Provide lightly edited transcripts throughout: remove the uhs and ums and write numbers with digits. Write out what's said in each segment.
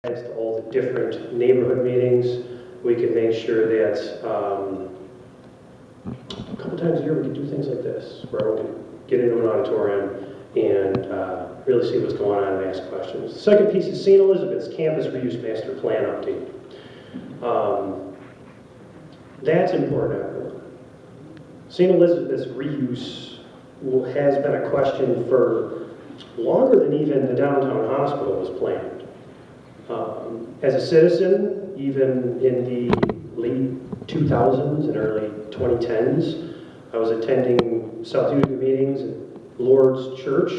to all the different neighborhood meetings. We can make sure that a couple times a year we can do things like this, where we can get into an auditorium and really see what's going on and ask questions. The second piece is St. Elizabeth's Campus Reuse Master Plan update. That's important, everyone. St. Elizabeth's reuse has been a question for longer than even the downtown hospital was planned. As a citizen, even in the late 2000s and early 2010s, I was attending South Utica meetings at Lord's Church,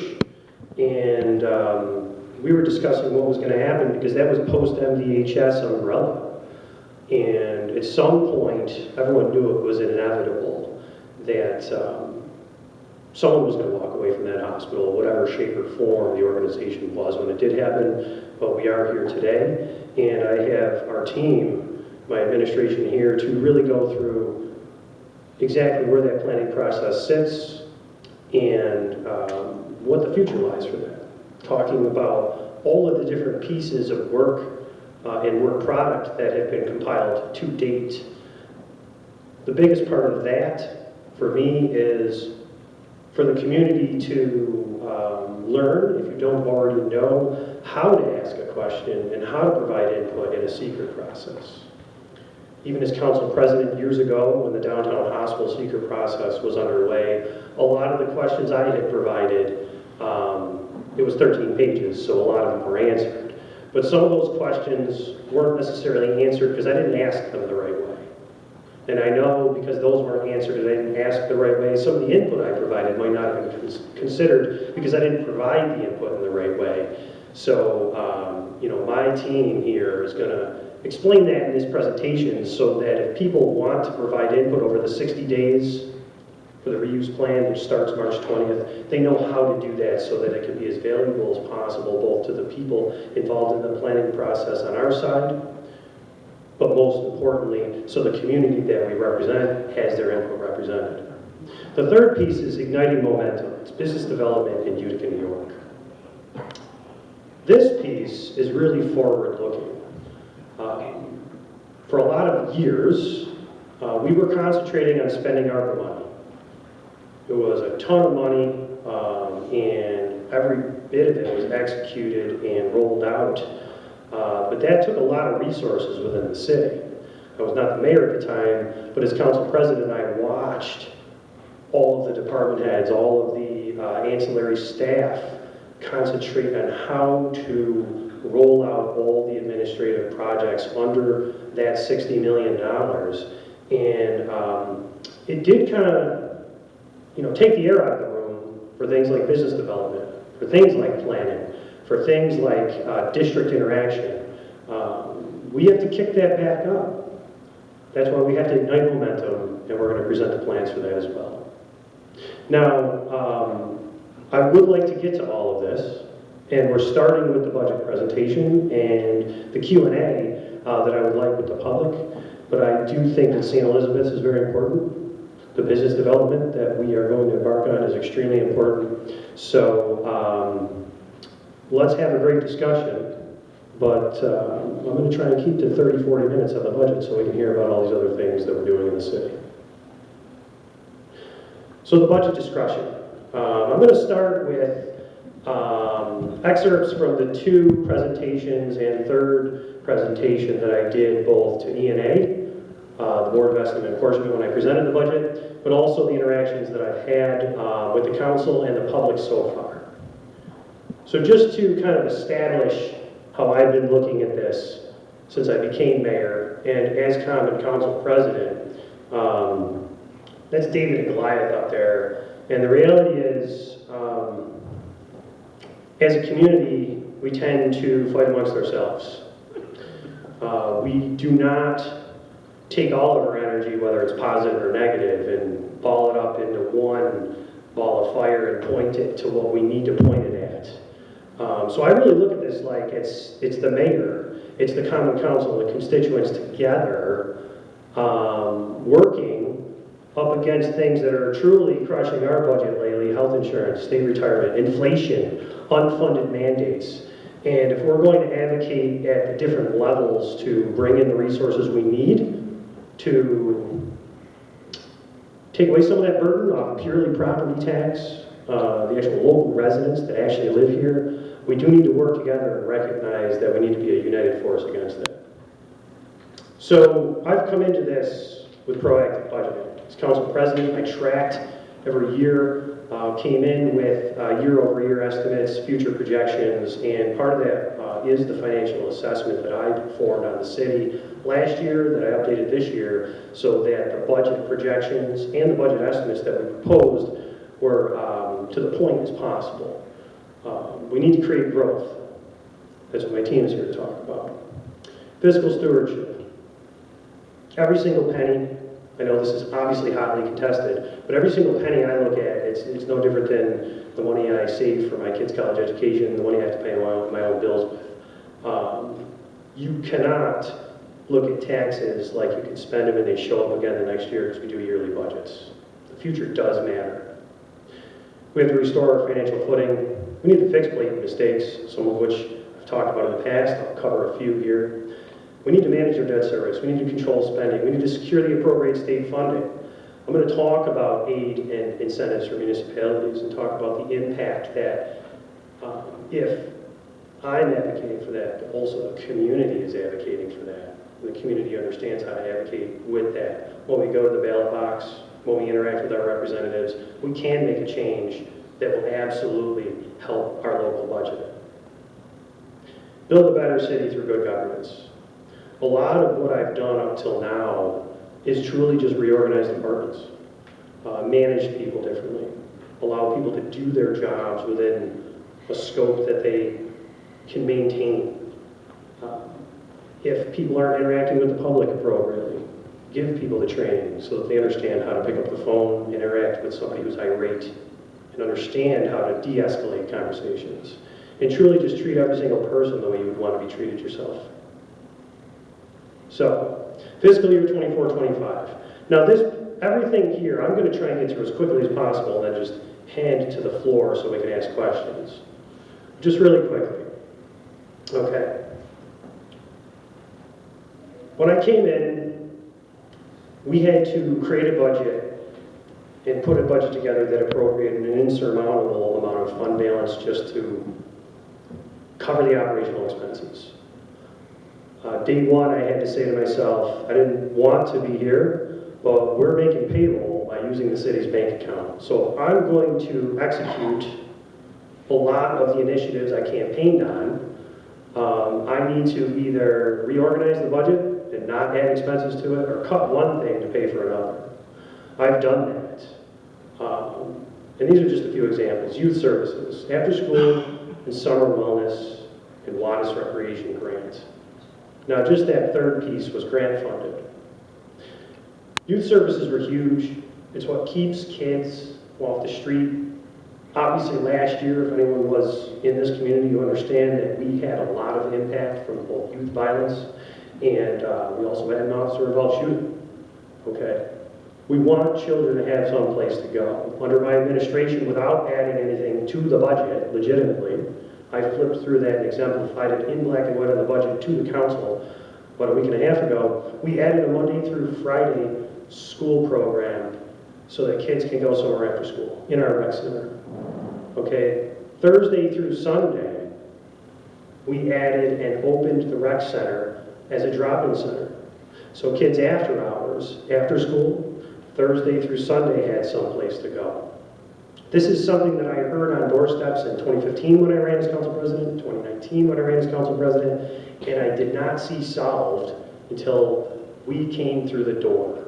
and we were discussing what was going to happen because that was post-MDHS umbrella. And at some point, everyone knew it was inevitable that someone was going to walk away from that hospital, whatever shape or form the organization was when it did happen. But we are here today, and I have our team, my administration here, to really go through exactly where that planning process sits and what the future lies for that. Talking about all of the different pieces of work and work product that have been compiled to date. The biggest part of that, for me, is for the community to learn, if you don't already know, how to ask a question and how to provide input in a secret process. Even as council president years ago, when the downtown hospital secret process was underway, a lot of the questions I had provided, it was 13 pages, so a lot of them were answered. But some of those questions weren't necessarily answered because I didn't ask them the right way. And I know because those weren't answered and I didn't ask the right way, some of the input I provided might not have been considered because I didn't provide the input in the right way. So, my team here is going to explain that in this presentation so that if people want to provide input over the 60 days for the reuse plan, which starts March 20th, they know how to do that so that it can be as valuable as possible, both to the people involved in the planning process on our side, but most importantly, so the community that we represent has their input represented. The third piece is igniting momentum. It's business development in Utica, New York. This piece is really forward-looking. For a lot of years, we were concentrating on spending ARPA money. It was a ton of money, and every bit of it was executed and rolled out. But that took a lot of resources within the city. I was not the mayor at the time, but as council president, I watched all of the department heads, all of the ancillary staff concentrate on how to roll out all the administrative projects under that $60 million. And it did kind of, take the air out of the room for things like business development, for things like planning, for things like district interaction. We have to kick that back up. That's why we have to ignite momentum, and we're going to present the plans for that as well. Now, I would like to get to all of this, and we're starting with the budget presentation and the Q&A that I would like with the public, but I do think that St. Elizabeth's is very important. The business development that we are going to embark on is extremely important. So let's have a great discussion, but I'm going to try and keep to 30, 40 minutes on the budget so we can hear about all these other things that we're doing in the city. So the budget discussion. I'm going to start with excerpts from the two presentations and third presentation that I did both to E&A, the Board of Estimate and Apportionment when I presented the budget, but also the interactions that I've had with the council and the public so far. So just to kind of establish how I've been looking at this since I became mayor and as common council president, that's David and Goliath up there. And the reality is, as a community, we tend to fight amongst ourselves. We do not take all of our energy, whether it's positive or negative, and ball it up into one ball of fire and point it to what we need to point it at. So I really look at this like it's the mayor, it's the common council, the constituents together working up against things that are truly crushing our budget lately: health insurance, state retirement, inflation, unfunded mandates. And if we're going to advocate at the different levels to bring in the resources we need to take away some of that burden off purely property tax, the actual local residents that actually live here, we do need to work together and recognize that we need to be a united force against that. So I've come into this with proactive budgeting. As council president, I tracked every year, came in with year-over-year estimates, future projections, and part of that is the financial assessment that I performed on the city last year that I updated this year so that the budget projections and the budget estimates that we proposed were to the point as possible. We need to create growth. That's what my team is here to talk about. Fiscal stewardship. Every single penny, I know this is obviously hotly contested, but every single penny I look at, it's no different than the money I save for my kids' college education, the money I have to pay my own bills with. You cannot look at taxes like you can spend them and they show up again the next year because we do yearly budgets. The future does matter. We have to restore our financial footing. We need to fix blatant mistakes, some of which I've talked about in the past. I'll cover a few here. We need to manage our debt service. We need to control spending. We need to secure the appropriate state funding. I'm going to talk about aid and incentives for municipalities and talk about the impact that if I'm advocating for that, but also the community is advocating for that. And the community understands how to advocate with that. When we go to the ballot box, when we interact with our representatives, we can make a change that will absolutely help our local budget. Build a better city through good governance. A lot of what I've done up till now is truly just reorganize departments, manage people differently, allow people to do their jobs within a scope that they can maintain. If people aren't interacting with the public appropriately, give people the training so that they understand how to pick up the phone, interact with somebody who's irate, and understand how to de-escalate conversations. And truly just treat every single person the way you would want to be treated yourself. So, fiscal year 24-25. Now everything here, I'm going to try and get through as quickly as possible and then just hand it to the floor so we can ask questions. Just really quickly. Okay. When I came in, we had to create a budget and put a budget together that appropriated an insurmountable amount of fund balance just to cover the operational expenses. Day one, I had to say to myself, I didn't want to be here, but we're making payroll by using the city's bank account. So I'm going to execute a lot of the initiatives I campaigned on. I need to either reorganize the budget and not add expenses to it, or cut one thing to pay for another. I've done that. And these are just a few examples. Youth services, after school and summer wellness, and Wattis recreation grant. Now, just that third piece was grant funded. Youth services were huge. It's what keeps kids off the street. Obviously, last year, if anyone was in this community, you understand that we had a lot of impact from both youth violence and we also had an officer-involved shooting. Okay? We want children to have some place to go. Under my administration, without adding anything to the budget, legitimately, I flipped through that and exemplified it in black and white on the budget to the council about a week and a half ago. We added a Monday through Friday school program so that kids can go somewhere after school in our rec center. Okay, Thursday through Sunday, we added and opened the rec center as a drop-in center. So kids after hours, after school, Thursday through Sunday had some place to go. This is something that I heard on doorsteps in 2015 when I ran as council president, 2019 when I ran as council president, and I did not see solved until we came through the door.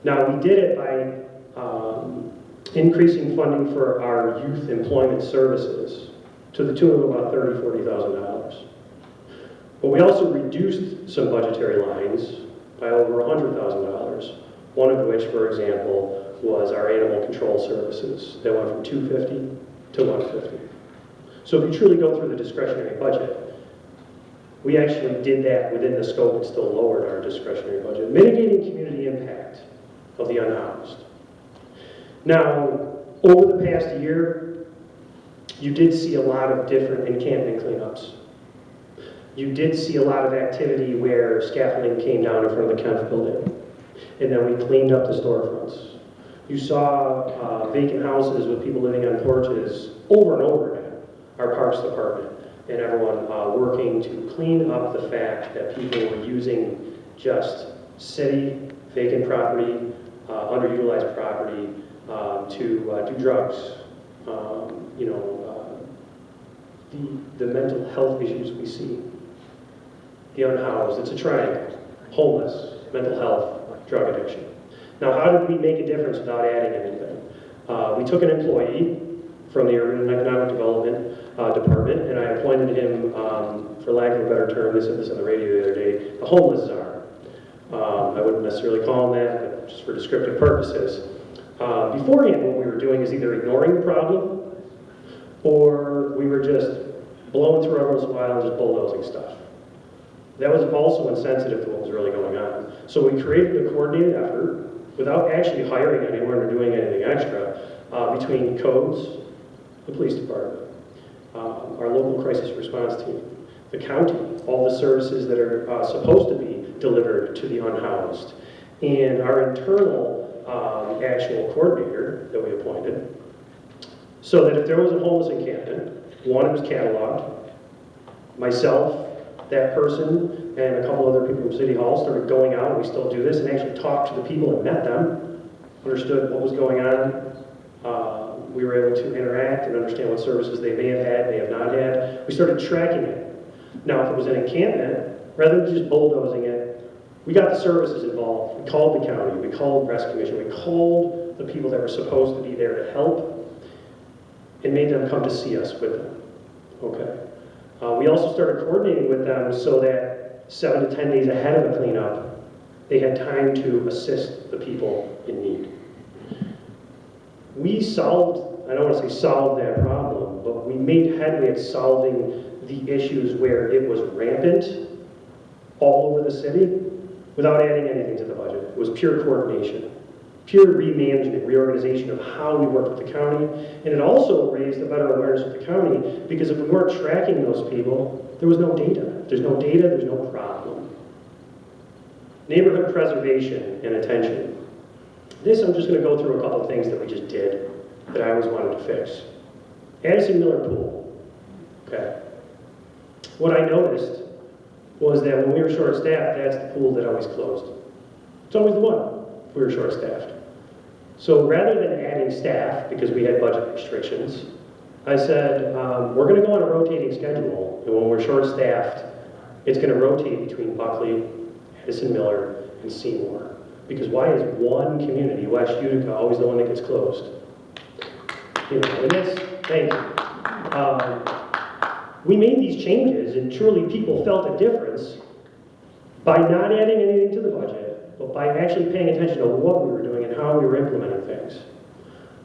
Now, we did it by increasing funding for our youth employment services to the tune of about $30,000, $40,000. But we also reduced some budgetary lines by over $100,000, one of which, for example, was our animal control services that went from $250 to $150. So if you truly go through the discretionary budget, we actually did that within the scope and still lowered our discretionary budget, mitigating community impact of the unhoused. Now, over the past year, you did see a lot of different encampment cleanups. You did see a lot of activity where scaffolding came down in front of the Kempf building, and then we cleaned up the storefronts. You saw vacant houses with people living on porches over and over again. Our Parks Department and everyone working to clean up the fact that people were using just city vacant property, underutilized property to do drugs. The mental health issues we see. The unhoused, it's a triangle. Homeless, mental health, drug addiction. Now, how did we make a difference without adding anything? We took an employee from the Urban and Economic Development Department, and I appointed him, for lack of a better term, they said this on the radio the other day, the homeless czar. I wouldn't necessarily call him that, but just for descriptive purposes. Beforehand, what we were doing is either ignoring the problem, or we were just blowing through every once in a while and just bulldozing stuff. That was also insensitive to what was really going on. So we created a coordinated effort, without actually hiring anyone or doing anything extra, between codes, the police department, our local crisis response team, the county, all the services that are supposed to be delivered to the unhoused, and our internal actual coordinator that we appointed, so that if there was a homeless encampment, one, it was cataloged, myself, that person, and a couple other people from City Hall started going out, and we still do this, and actually talked to the people and met them, understood what was going on. We were able to interact and understand what services they may have had, may have not had. We started tracking it. Now, if it was an encampment, rather than just bulldozing it, we got the services involved. We called the county, we called Rescue Commission, we called the people that were supposed to be there to help, and made them come to see us with them. Okay. We also started coordinating with them so that 7 to 10 days ahead of the cleanup, they had time to assist the people in need. We solved, I don't want to say solved that problem, but we made headway at solving the issues where it was rampant all over the city without adding anything to the budget. It was pure coordination, pure remanagement, reorganization of how we worked with the county, and it also raised a better awareness with the county, because if we weren't tracking those people, there was no data. If there's no data, there's no problem. Neighborhood preservation and attention. This, I'm just going to go through a couple of things that we just did that I always wanted to fix. Addison Miller Pool. Okay. What I noticed was that when we were short-staffed, that's the pool that always closed. It's always the one if we were short-staffed. So rather than adding staff, because we had budget restrictions, I said, we're going to go on a rotating schedule, and when we're short-staffed, it's going to rotate between Buckley, Addison Miller, and Seymour. Because why is one community, West Utica, always the one that gets closed? You know, and that's, thank you. We made these changes, and truly people felt a difference by not adding anything to the budget, but by actually paying attention to what we were doing and how we were implementing things.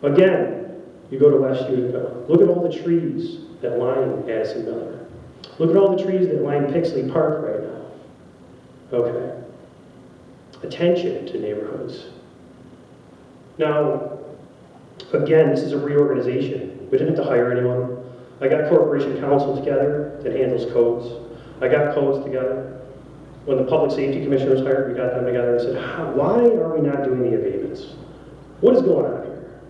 Again, you go to West Utica, look at all the trees that line Addison Miller. Look at all the trees that line Pixley Park right now. Okay. Attention to neighborhoods. Now, again, this is a reorganization. We didn't have to hire anyone. I got corporation counsel together that handles codes. I got codes together. When the public safety commissioner was hired, we got them together and said, why are we not doing the abatements? What is going on here?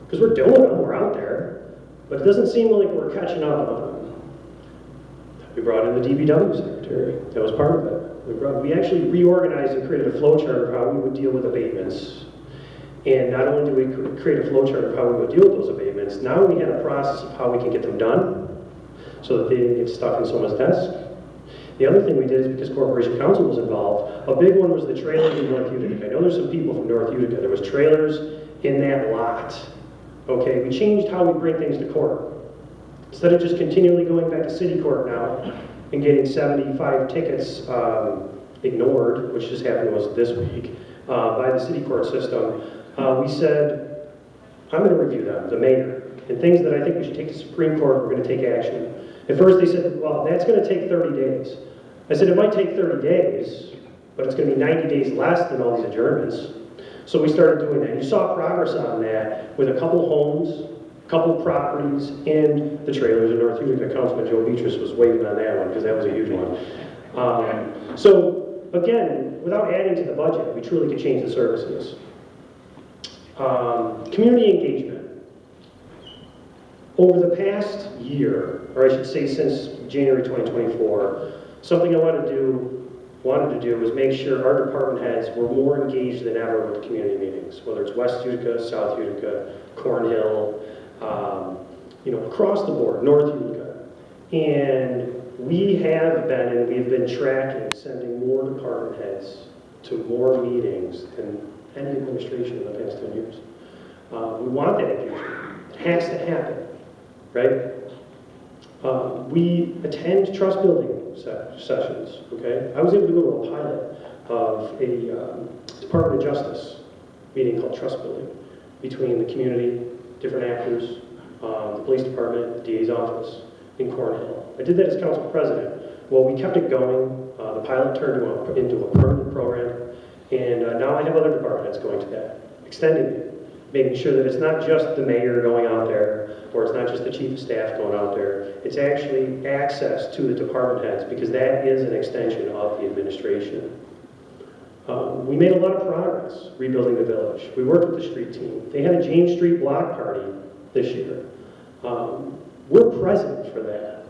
Because we're doing them, we're out there, but it doesn't seem like we're catching up on them. We brought in the DPW secretary. That was part of it. We actually reorganized and created a flow chart of how we would deal with abatements. And not only did we create a flow chart of how we would deal with those abatements, now we had a process of how we can get them done so that they didn't get stuck in someone's desk. The other thing we did is, because Corporation Counsel was involved, a big one was the trailers in North Utica. I know there's some people from North Utica. There was trailers in that lot. Okay, we changed how we bring things to court. Instead of just continually going back to city court now and getting 75 tickets ignored, which just happened to us this week, by the city court system, we said, I'm going to review them, the mayor, and things that I think we should take to Supreme Court, we're going to take action. At first they said, well, that's going to take 30 days. I said, it might take 30 days, but it's going to be 90 days less than all these adjournments. So we started doing that. You saw progress on that with a couple homes, a couple properties and the trailers in North Utica. Councilman Joe Beatrice was waiting on that one because that was a huge one. So again, without adding to the budget, we truly could change the services. Community engagement. Over the past year, or I should say since January 2024, something I wanted to do was make sure our department heads were more engaged than ever with the community meetings, whether it's West Utica, South Utica, Cornhill, across the board, North Utica. And we have been, and we've been tracking, sending more department heads to more meetings than any administration in the past 10 years. We want that engagement. It has to happen, right? We attend trust building sessions, okay? I was able to go to a pilot of a Department of Justice meeting called Trust Building between the community, different actors, the police department, the DA's office in Cornhill. I did that as council president. Well, we kept it going. The pilot turned into a permanent program, and now I have other department heads going to that, extending it, making sure that it's not just the mayor going out there, or it's not just the chief of staff going out there. It's actually access to the department heads, because that is an extension of the administration. We made a lot of progress rebuilding the village. We worked with the street team. They had a James Street block party this year. We're present for that.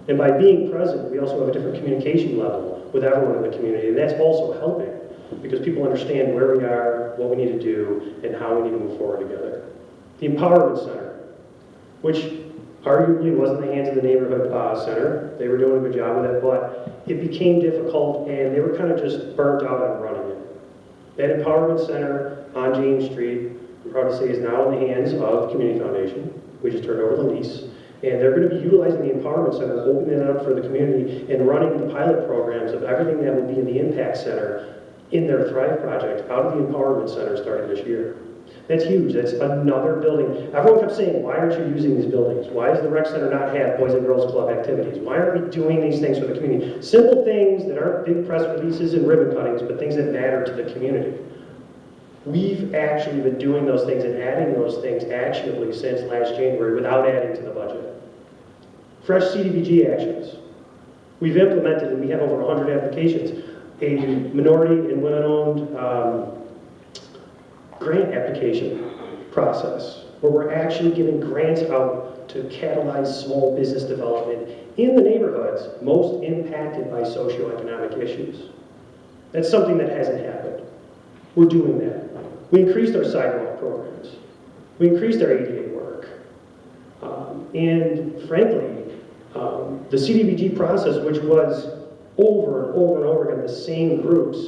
And by being present, we also have a different communication level with everyone in the community, and that's also helping, because people understand where we are, what we need to do, and how we need to move forward together. The Empowerment Center, which arguably was in the hands of the neighborhood center. They were doing a good job with it, but it became difficult, and they were kind of just burnt out on running it. That Empowerment Center on James Street, I'm proud to say, is now in the hands of Community Foundation. We just turned over the lease. And they're going to be utilizing the Empowerment Center, opening it up for the community, and running the pilot programs of everything that will be in the Impact Center in their Thrive project out of the Empowerment Center starting this year. That's huge. That's another building. Everyone kept saying, why aren't you using these buildings? Why does the rec center not have Boys and Girls Club activities? Why aren't we doing these things for the community? Simple things that aren't big press releases and ribbon cuttings, but things that matter to the community. We've actually been doing those things and adding those things actionably since last January without adding to the budget. Fresh CDBG actions. We've implemented, and we have over 100 applications, a minority and women-owned grant application process, where we're actually giving grants out to catalyze small business development in the neighborhoods most impacted by socioeconomic issues. That's something that hasn't happened. We're doing that. We increased our sidewalk programs. We increased our ADA work. And frankly, the CDBG process, which was over and over and over again the same groups,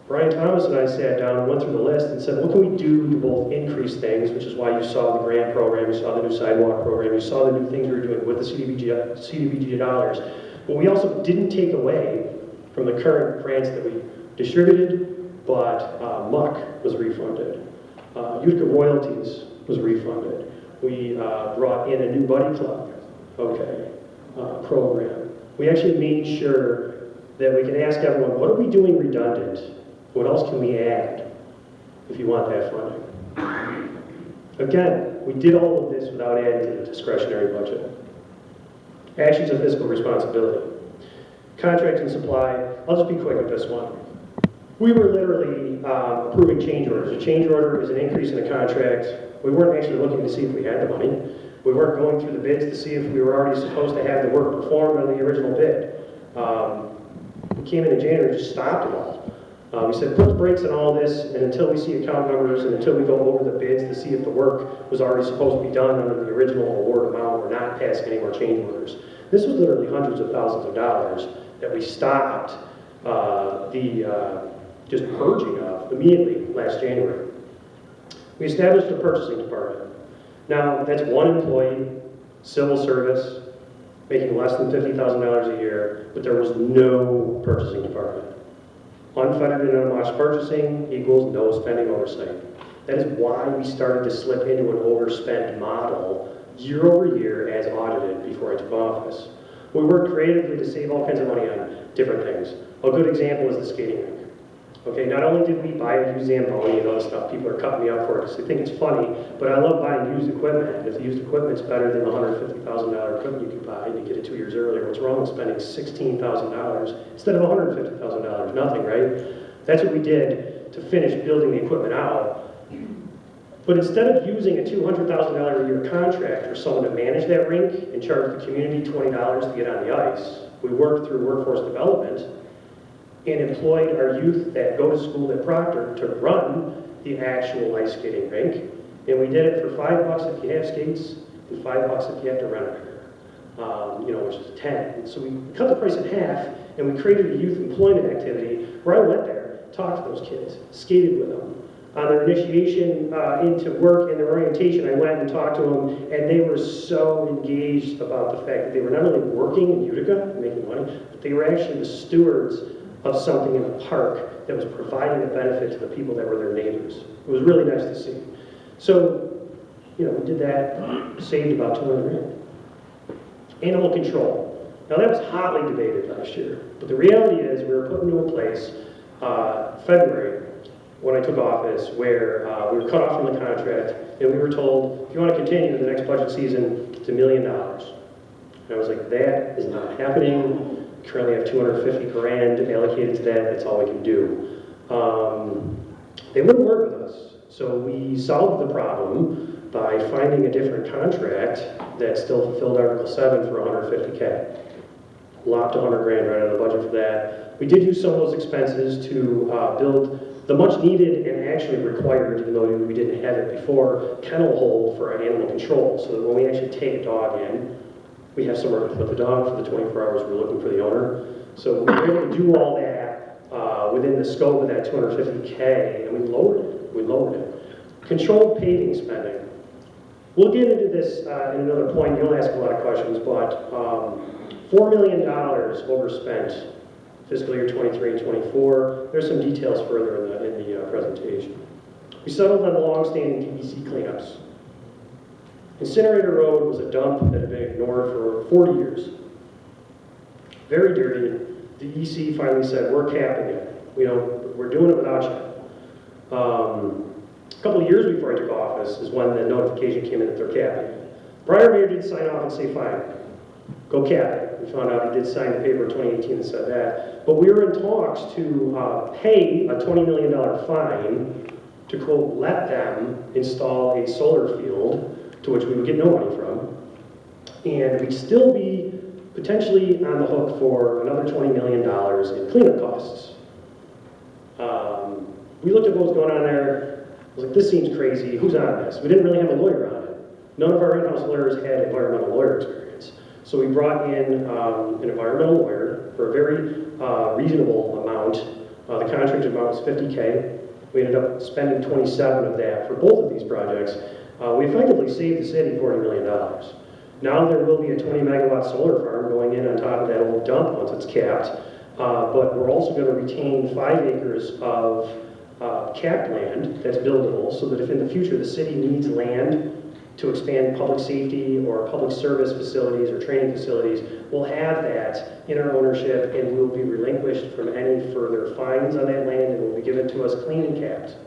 Brian Thomas and I sat down and went through the list and said, what can we do to both increase things, which is why you saw the grant program, you saw the new sidewalk program, you saw the new things we were doing with the CDBG dollars, but we also didn't take away from the current grants that we distributed, but MUC was refunded. Utica Royalties was refunded. We brought in a new Buddy Club, program. We actually made sure that we could ask everyone, what are we doing redundant? What else can we add if you want that funding? Again, we did all of this without adding to the discretionary budget. Actions of fiscal responsibility. Contract and supply. I'll just be quick with this one. We were literally approving change orders. A change order is an increase in a contract. We weren't actually looking to see if we had the money. We weren't going through the bids to see if we were already supposed to have the work performed on the original bid. We came in January and just stopped it all. We said, put the brakes on all this, and until we see account numbers and until we go over the bids to see if the work was already supposed to be done under the original award amount, we're not passing any more change orders. This was literally hundreds of thousands of dollars that we stopped just purging of immediately last January. We established a purchasing department. Now, that's one employee, civil service, making less than $50,000 a year, but there was no purchasing department. Unfettered and unwatched purchasing equals no spending oversight. That is why we started to slip into an overspend model year over year as audited before I took office. We worked creatively to save all kinds of money on different things. A good example is the skating rink. Okay, not only did we buy a used Zamboni and other stuff, people are cutting me up for it because they think it's funny, but I love buying used equipment. If the used equipment's better than the $150,000 equipment you could buy and you get it 2 years earlier, what's wrong with spending $16,000 instead of $150,000? Nothing, right? That's what we did to finish building the equipment out. But instead of using a $200,000 a year contract for someone to manage that rink and charge the community $20 to get on the ice, we worked through workforce development and employed our youth that go to school at Proctor to run the actual ice skating rink. And we did it for $5 if you have skates and $5 if you have to rent a pair, which is 10. And so we cut the price in half and we created a youth employment activity where I went there, talked to those kids, skated with them. On their initiation into work and their orientation, I went and talked to them, and they were so engaged about the fact that they were not only working in Utica, making money, but they were actually the stewards of something in the park that was providing a benefit to the people that were their neighbors. It was really nice to see. So, we did that, saved about $200,000. Animal control. Now that was hotly debated last year, but the reality is we were put into a place, February, when I took office, where we were cut off from the contract, and we were told, if you want to continue the next budget season, it's $1 million. And I was like, that is not happening. We currently have $250,000 allocated to that. That's all we can do. They wouldn't work with us, so we solved the problem by finding a different contract that still fulfilled Article 7 for $150,000. Lopped $100,000 right out of the budget for that. We did use some of those expenses to build the much needed and actually required, even though we didn't have it before, kennel hold for an animal control, so that when we actually take a dog in, we have somewhere to put the dog for the 24 hours we're looking for the owner. So we were able to do all that within the scope of that $250,000, and we lowered it. Controlled paving spending. We'll get into this in another point. You'll ask a lot of questions, but $4 million overspent fiscal year 23 and 24. There's some details further in the presentation. We settled on the long-standing DEC cleanups. Incinerator Road was a dump that had been ignored for 40 years. Very dirty. The EC finally said, we're capping it. We're doing it without you. A couple of years before I took office is when the notification came in that they're capping it. Prior mayor did sign off and say, fine, go cap it. We found out he did sign the paper in 2018 that said that. But we were in talks to pay a $20 million fine to, quote, let them install a solar field to which we would get no money from. And we'd still be potentially on the hook for another $20 million in cleanup costs. We looked at what was going on there. I was like, this seems crazy. Who's on this? We didn't really have a lawyer on it. None of our in-house lawyers had environmental lawyer experience. So we brought in an environmental lawyer for a very reasonable amount. The contract amount was $50,000. We ended up spending 27 of that for both of these projects. We effectively saved the city $40 million. Now there will be a 20 megawatt solar farm going in on top of that old dump once it's capped. But we're also going to retain 5 acres of capped land that's buildable, so that if in the future the city needs land to expand public safety or public service facilities or training facilities, we'll have that in our ownership, and we'll be relinquished from any further fines on that land, and it will be given to us clean and capped.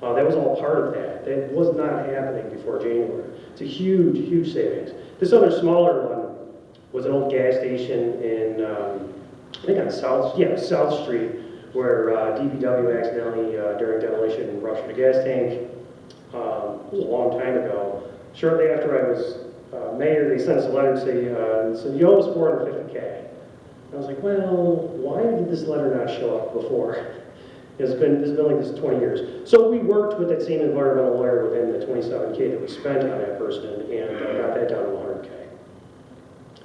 That was all part of that. That was not happening before January. It's a huge, huge savings. This other smaller one was an old gas station in, I think on South Street, where DPW accidentally, during demolition, ruptured a gas tank. It was a long time ago. Shortly after I was mayor, they sent us a letter and said, you owe us $450,000. I was like, well, why did this letter not show up before? This has been like this 20 years. So we worked with that same environmental lawyer within the $27,000 that we spent on that person and got that down to $100,000.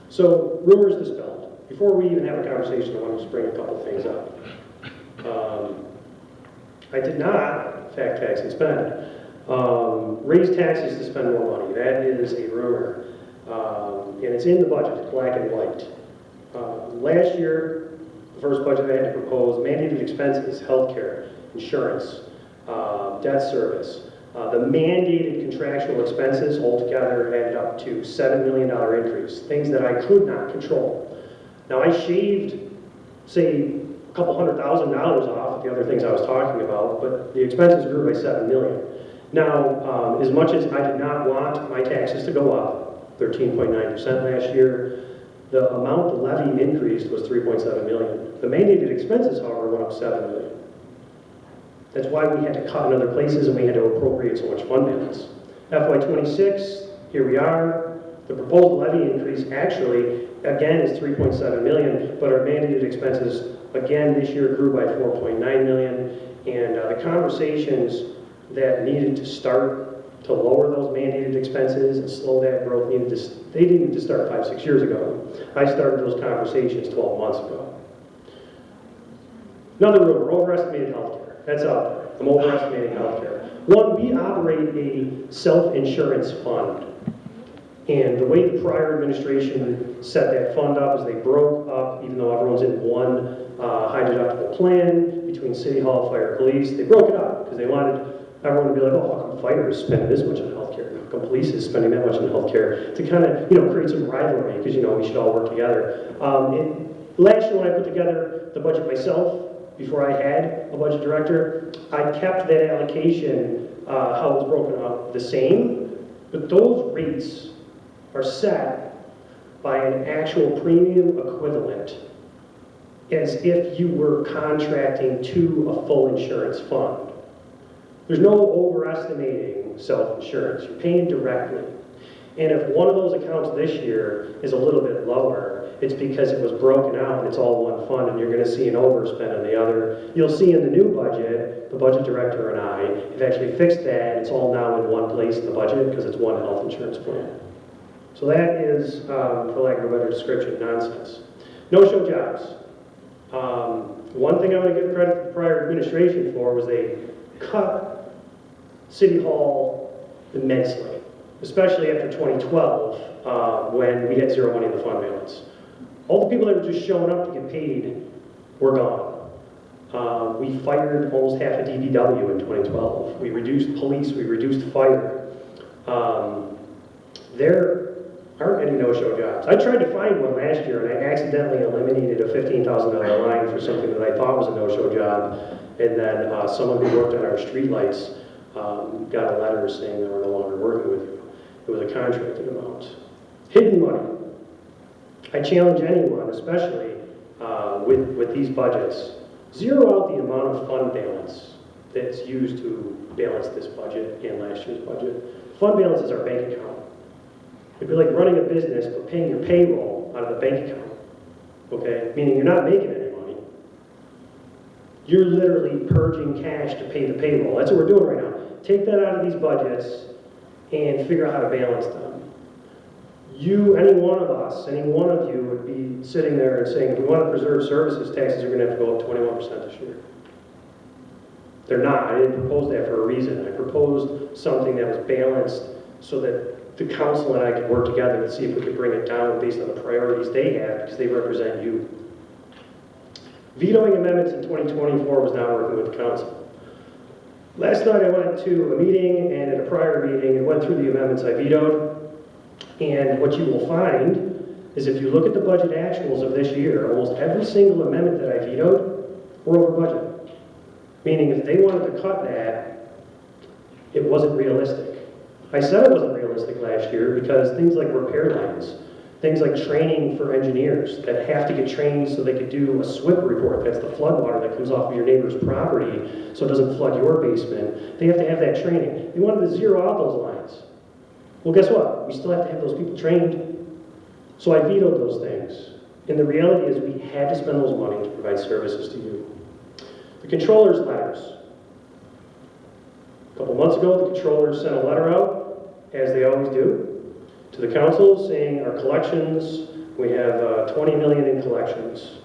So rumors dispelled. Before we even have a conversation, I want to just bring a couple things up. I did not fact tax and spend. Raise taxes to spend more money. That is a rumor. And it's in the budget, it's black and white. Last year, the first budget I had to propose, mandated expenses, healthcare, insurance, debt service. The mandated contractual expenses altogether added up to $7 million increase, things that I could not control. Now I shaved, say, a couple $100,000 off of the other things I was talking about, but the expenses grew by 7 million. Now, as much as I did not want my taxes to go up, 13.9% last year, the amount the levy increased was 3.7 million. The mandated expenses, however, went up 7 million. That's why we had to cut in other places and we had to appropriate so much fund balance. FY26, here we are. The proposed levy increase actually, again, is 3.7 million, but our mandated expenses, again, this year grew by 4.9 million. And the conversations that needed to start to lower those mandated expenses and slow that growth they didn't need to start 5-6 years ago. I started those conversations 12 months ago. Another rumor, overestimated healthcare. That's out there. I'm overestimating healthcare. One, we operate a self-insurance fund. And the way the prior administration set that fund up is they broke up, even though everyone's in one high deductible plan between City Hall, Fire, Police, they broke it up because they wanted everyone to be like, oh, how come fire is spending this much on healthcare? How come police is spending that much on healthcare? To kind of, create some rivalry because, we should all work together. Last year when I put together the budget myself, before I had a budget director, I kept that allocation, how it was broken up, the same, but those rates are set by an actual premium equivalent as if you were contracting to a full insurance fund. There's no overestimating self-insurance. You're paying directly. And if one of those accounts this year is a little bit lower, it's because it was broken out and it's all one fund and you're going to see an overspend on the other. You'll see in the new budget, the budget director and I have actually fixed that. It's all now in one place in the budget because it's one health insurance plan. So that is, for lack of a better description, nonsense. No-show jobs. One thing I want to give credit to the prior administration for was they cut City Hall immensely, especially after 2012 when we had zero money in the fund balance. All the people that were just showing up to get paid were gone. We fired almost half of DPW in 2012. We reduced police, we reduced fire. There aren't any no-show jobs. I tried to find one last year and I accidentally eliminated a $15,000 line for something that I thought was a no-show job. And then someone who worked on our streetlights got a letter saying they were no longer working with you. It was a contracted amount. Hidden money. I challenge anyone, especially with these budgets, zero out the amount of fund balance that's used to balance this budget and last year's budget. Fund balance is our bank account. It'd be like running a business but paying your payroll out of the bank account, okay? Meaning you're not making any money. You're literally purging cash to pay the payroll. That's what we're doing right now. Take that out of these budgets and figure out how to balance them. You, any one of us, any one of you would be sitting there and saying, if we want to preserve services, taxes are going to have to go up 21% this year. They're not. I didn't propose that for a reason. I proposed something that was balanced so that the council and I could work together to see if we could bring it down based on the priorities they have because they represent you. Vetoing amendments in 2024 was not working with the council. Last night I went to a meeting and at a prior meeting and went through the amendments I vetoed. And what you will find is if you look at the budget actuals of this year, almost every single amendment that I vetoed were over budget. Meaning if they wanted to cut that, it wasn't realistic. I said it wasn't realistic last year because things like repair lines, things like training for engineers that have to get trained so they could do a SWIP report, that's the flood water that comes off of your neighbor's property so it doesn't flood your basement. They have to have that training. They wanted to zero out those lines. Well, guess what? We still have to have those people trained. So I vetoed those things. And the reality is we had to spend those money to provide services to you. The controller's letters. A couple months ago, the controllers sent a letter out, as they always do, to the council saying our collections, we have 20 million in collections.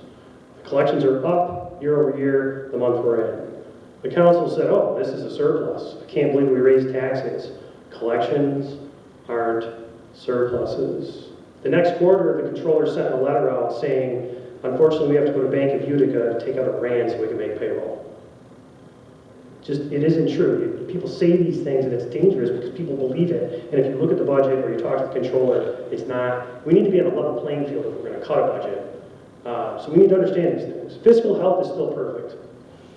The collections are up year over year the month we're in. The council said, oh, this is a surplus. I can't believe we raised taxes. Collections aren't surpluses. The next quarter, the controller sent a letter out saying, unfortunately, we have to go to Bank of Utica to take out a RAND so we can make payroll. Just, it isn't true. People say these things and it's dangerous because people believe it. And if you look at the budget or you talk to the controller, it's not. We need to be on a level playing field if we're going to cut a budget. So we need to understand these things. Fiscal health is still perfect.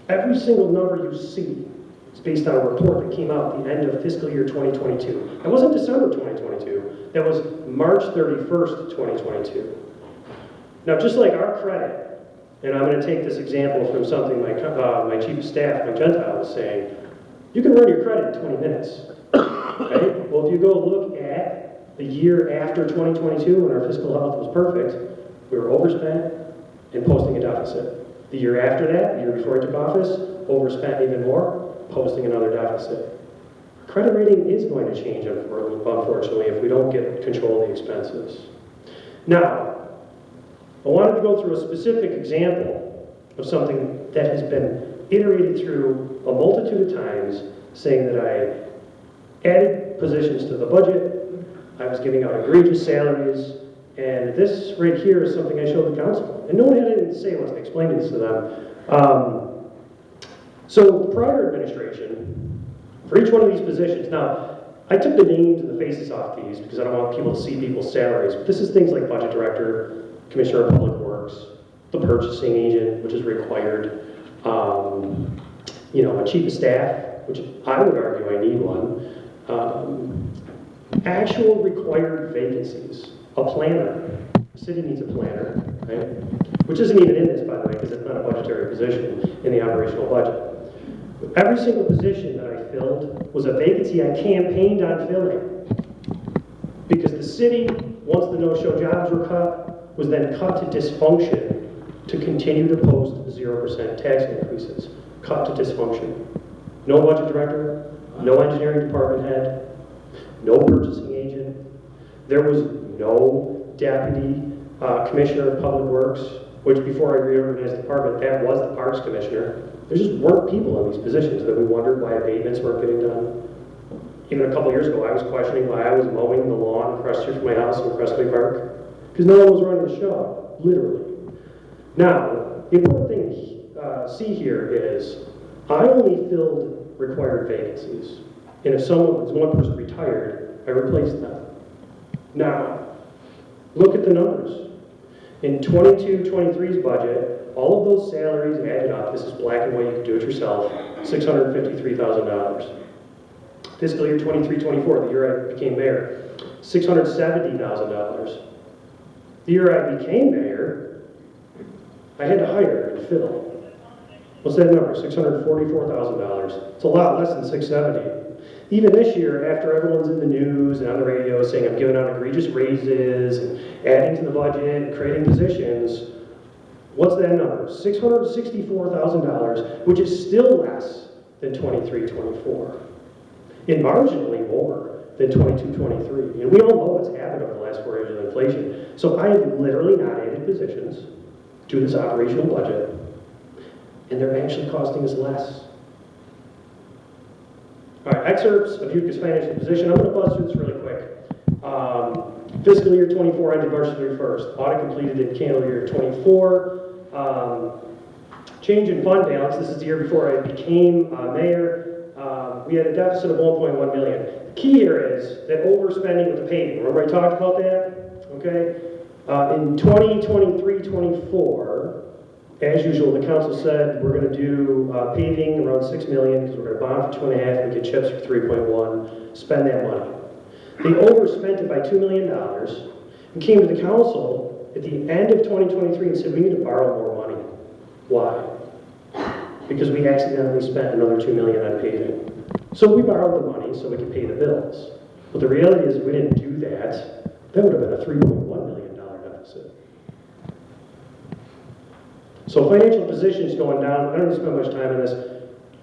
Every single number you see is based on a report that came out at the end of fiscal year 2022. That wasn't December 2022. That was March 31st, 2022. Now, just like our credit, and I'm going to take this example from something my chief of staff, Mike Gentile, was saying, you can run your credit in 20 minutes. Right? Well, if you go look at the year after 2022 when our fiscal health was perfect, we were overspent and posting a deficit. The year after that, the year before I took office, overspent even more, posting another deficit. Credit rating is going to change, unfortunately, if we don't get control of the expenses. Now, I wanted to go through a specific example of something that has been iterated through a multitude of times, saying that I added positions to the budget, I was giving out egregious salaries, and this right here is something I showed the council. And no one had anything to say once I explained this to them. So the prior administration, for each one of these positions, now, I took the names and the faces off these because I don't want people to see people's salaries, but this is things like budget director, commissioner of public works, the purchasing agent, which is required, a chief of staff, which I would argue I need one, actual required vacancies, a planner. The city needs a planner, right? Which isn't even in this, by the way, because it's not a budgetary position in the operational budget. But every single position that I filled was a vacancy I campaigned on filling. Because the city, once the no-show jobs were cut, was then cut to dysfunction to continue to post 0% tax increases. Cut to dysfunction. No budget director, no engineering department head, no purchasing agent. There was no deputy commissioner of public works, which before I reorganized the department, that was the parks commissioner. There just weren't people in these positions that we wondered why abatements weren't getting done. Even a couple years ago, I was questioning why I was mowing the lawn across the street from my house in Crestway Park, because no one was running the show, literally. Now, the important thing to see here is I only filled required vacancies, and if one person retired, I replaced them. Now, look at the numbers. In 22-23's budget, all of those salaries added up, this is black and white, you can do it yourself, $653,000. Fiscal year 23-24, the year I became mayor, $670,000. The year I became mayor, I had to hire and fill. What's that number? $644,000. It's a lot less than $670,000. Even this year, after everyone's in the news and on the radio saying I'm giving out egregious raises and adding to the budget and creating positions, what's that number? $664,000, which is still less than 23-24, and marginally more than 22-23. And we all know what's happened over the last 4 years of inflation. So I have literally not added positions to this operational budget, and they're actually costing us less. All right, excerpts of Utica's financial position. I'm going to buzz through this really quick. Fiscal year 24 ended March 31st. Audit completed in calendar year 24. Change in fund balance. This is the year before I became mayor. We had a deficit of 1.1 million. The key here is that overspending with the paving. Remember I talked about that? Okay. In 2023-24, as usual, the council said we're going to do paving around $6 million because we're going to bond for $2.5 and get chips for $3.1. Spend that money. They overspent it by $2 million and came to the council at the end of 2023 and said we need to borrow more money. Why? Because we accidentally spent another $2 million on paving. So we borrowed the money so we could pay the bills. But the reality is if we didn't do that, that would have been a $3.1 million deficit. So financial positions going down, I don't need to spend much time on this.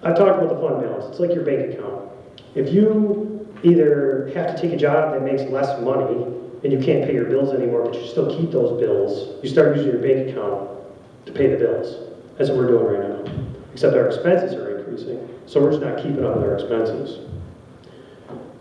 I talked about the fund balance. It's like your bank account. If you either have to take a job that makes less money and you can't pay your bills anymore, but you still keep those bills, you start using your bank account to pay the bills. That's what we're doing right now. Except our expenses are increasing, so we're just not keeping up with our expenses.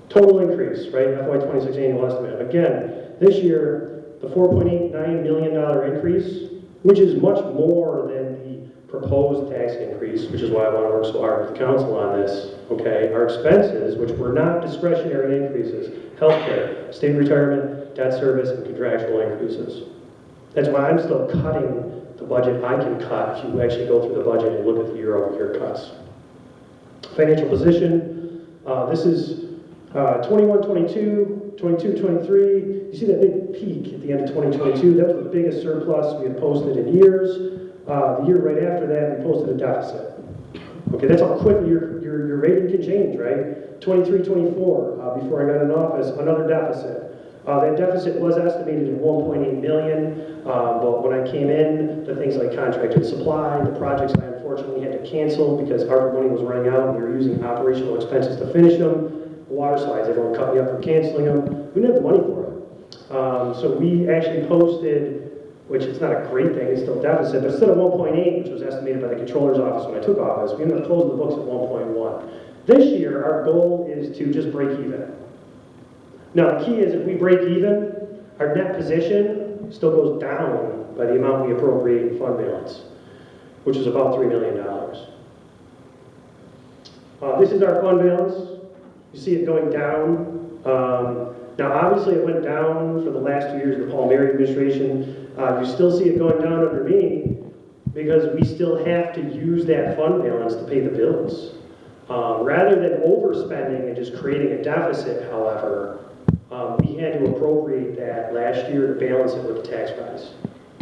Total increase, right? FY26 annual estimate. Again, this year, the $4.89 million increase, which is much more than the proposed tax increase, which is why I want to work so hard with the council on this, okay? Our expenses, which were not discretionary increases, healthcare, state retirement, debt service, and contractual increases. That's why I'm still cutting budget I can cut if you actually go through the budget and look at the year-over-year cuts. Financial position, this is 21-22, 22-23. You see that big peak at the end of 2022? That was the biggest surplus we had posted in years. The year right after that, we posted a deficit. Okay, that's how quickly your rating can change, right? 23-24, before I got in office, another deficit. That deficit was estimated at 1.8 million, but when I came in, the things like contracted supply, the projects I unfortunately had to cancel because ARPA money was running out and we were using operational expenses to finish them. The water slides, everyone cut me up for canceling them. We didn't have the money for them. So we actually posted, which is not a great thing, it's still a deficit, but instead of 1.8, which was estimated by the controller's office when I took office, we ended up closing the books at 1.1. This year, our goal is to just break even. Now, the key is if we break even, our net position still goes down by the amount we appropriate in fund balance, which is about $3 million. This is our fund balance. You see it going down. Now, obviously, it went down for the last 2 years of the Paul Mary administration. You still see it going down under me because we still have to use that fund balance to pay the bills. Rather than overspending and just creating a deficit, however, we had to appropriate that last year to balance it with the tax rise.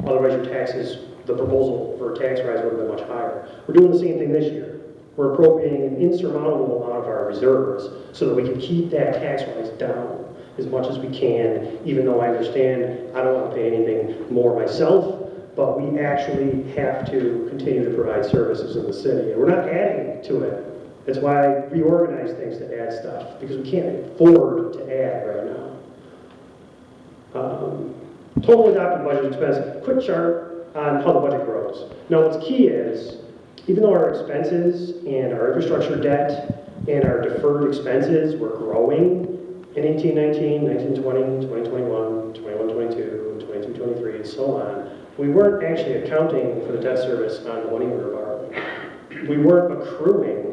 Otherwise, your taxes, the proposal for a tax rise would have been much higher. We're doing the same thing this year. We're appropriating an insurmountable amount of our reserves so that we can keep that tax rise down as much as we can, even though I understand I don't want to pay anything more myself, but we actually have to continue to provide services in the city. And we're not adding to it. That's why I reorganize things to add stuff, because we can't afford to add right now. Total adopted budget expense. Quick chart on how the budget grows. Now what's key is, even though our expenses and our infrastructure debt and our deferred expenses were growing in 18-19, 19-20, 20-21, 21-22, 22-23, and so on, we weren't actually accounting for the debt service on the money we were borrowing. We weren't accruing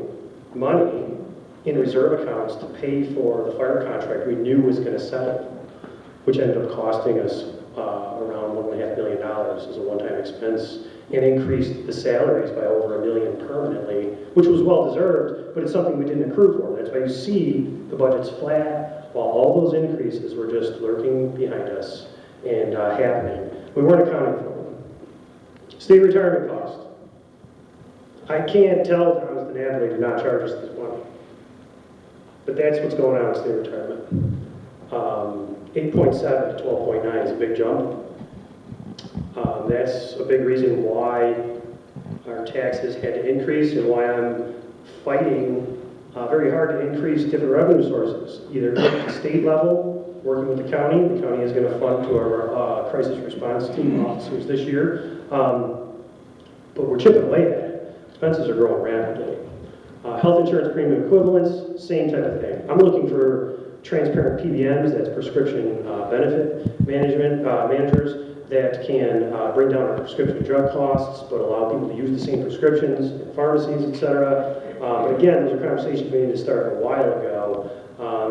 money in reserve accounts to pay for the fire contract we knew was going to settle, which ended up costing us around $1.5 million as a one-time expense, and increased the salaries by over $1 million permanently, which was well-deserved, but it's something we didn't accrue for. That's why you see the budget's flat, while all those increases were just lurking behind us and happening. We weren't accounting for them. State retirement cost. I can't tell Thomas DiNapoli to not charge us this money, but that's what's going on with state retirement. 8.7 to 12.9 is a big jump. That's a big reason why our taxes had to increase and why I'm fighting very hard to increase different revenue sources, either at the state level, working with the county. The county is going to fund to our crisis response team officers this year, but we're chipping away at it. Expenses are growing rapidly. Health insurance premium equivalents, same type of thing. I'm looking for transparent PBMs, that's prescription benefit managers, that can bring down our prescription drug costs, but allow people to use the same prescriptions in pharmacies, etc. But again, those are conversations we need to start a while ago,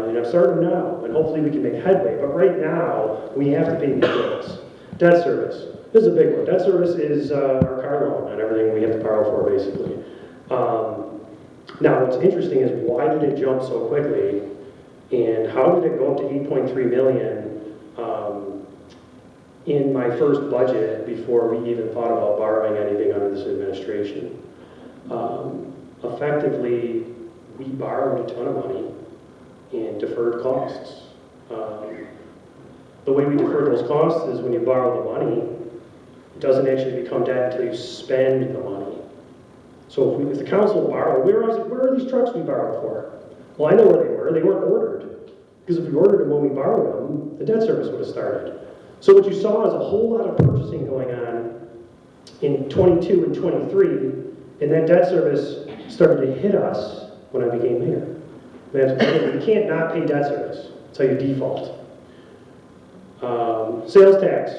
and I'm starting now, and hopefully we can make headway. But right now, we have to pay these bills. Debt service. This is a big one. Debt service is our car loan and everything we have to borrow for, basically. Now, what's interesting is why did it jump so quickly, and how did it go up to 8.3 million in my first budget before we even thought about borrowing anything under this administration? Effectively, we borrowed a ton of money in deferred costs. The way we defer those costs is when you borrow the money, it doesn't actually become debt until you spend the money. So if the council borrowed, where are these trucks we borrowed for? Well, I know where they were. They weren't ordered. Because if we ordered them when we borrowed them, the debt service would have started. So what you saw is a whole lot of purchasing going on in 22 and 23, and that debt service started to hit us when I became mayor. You can't not pay debt service. That's how you default. Sales tax.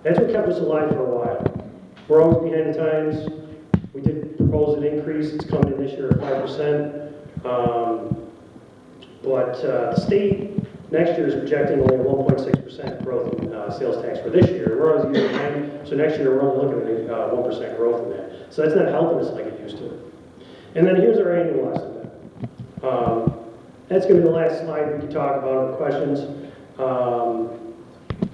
That's what kept us alive for a while. We're always behind the times. We did propose an increase. It's coming in this year at 5%. But the state Next year is projecting only a 1.6% growth in sales tax for this year. We're always using 9, so next year we're only looking at 1% growth in that. So that's not helping us like it used to. And then here's our annual estimate. That's going to be the last slide we can talk about in questions.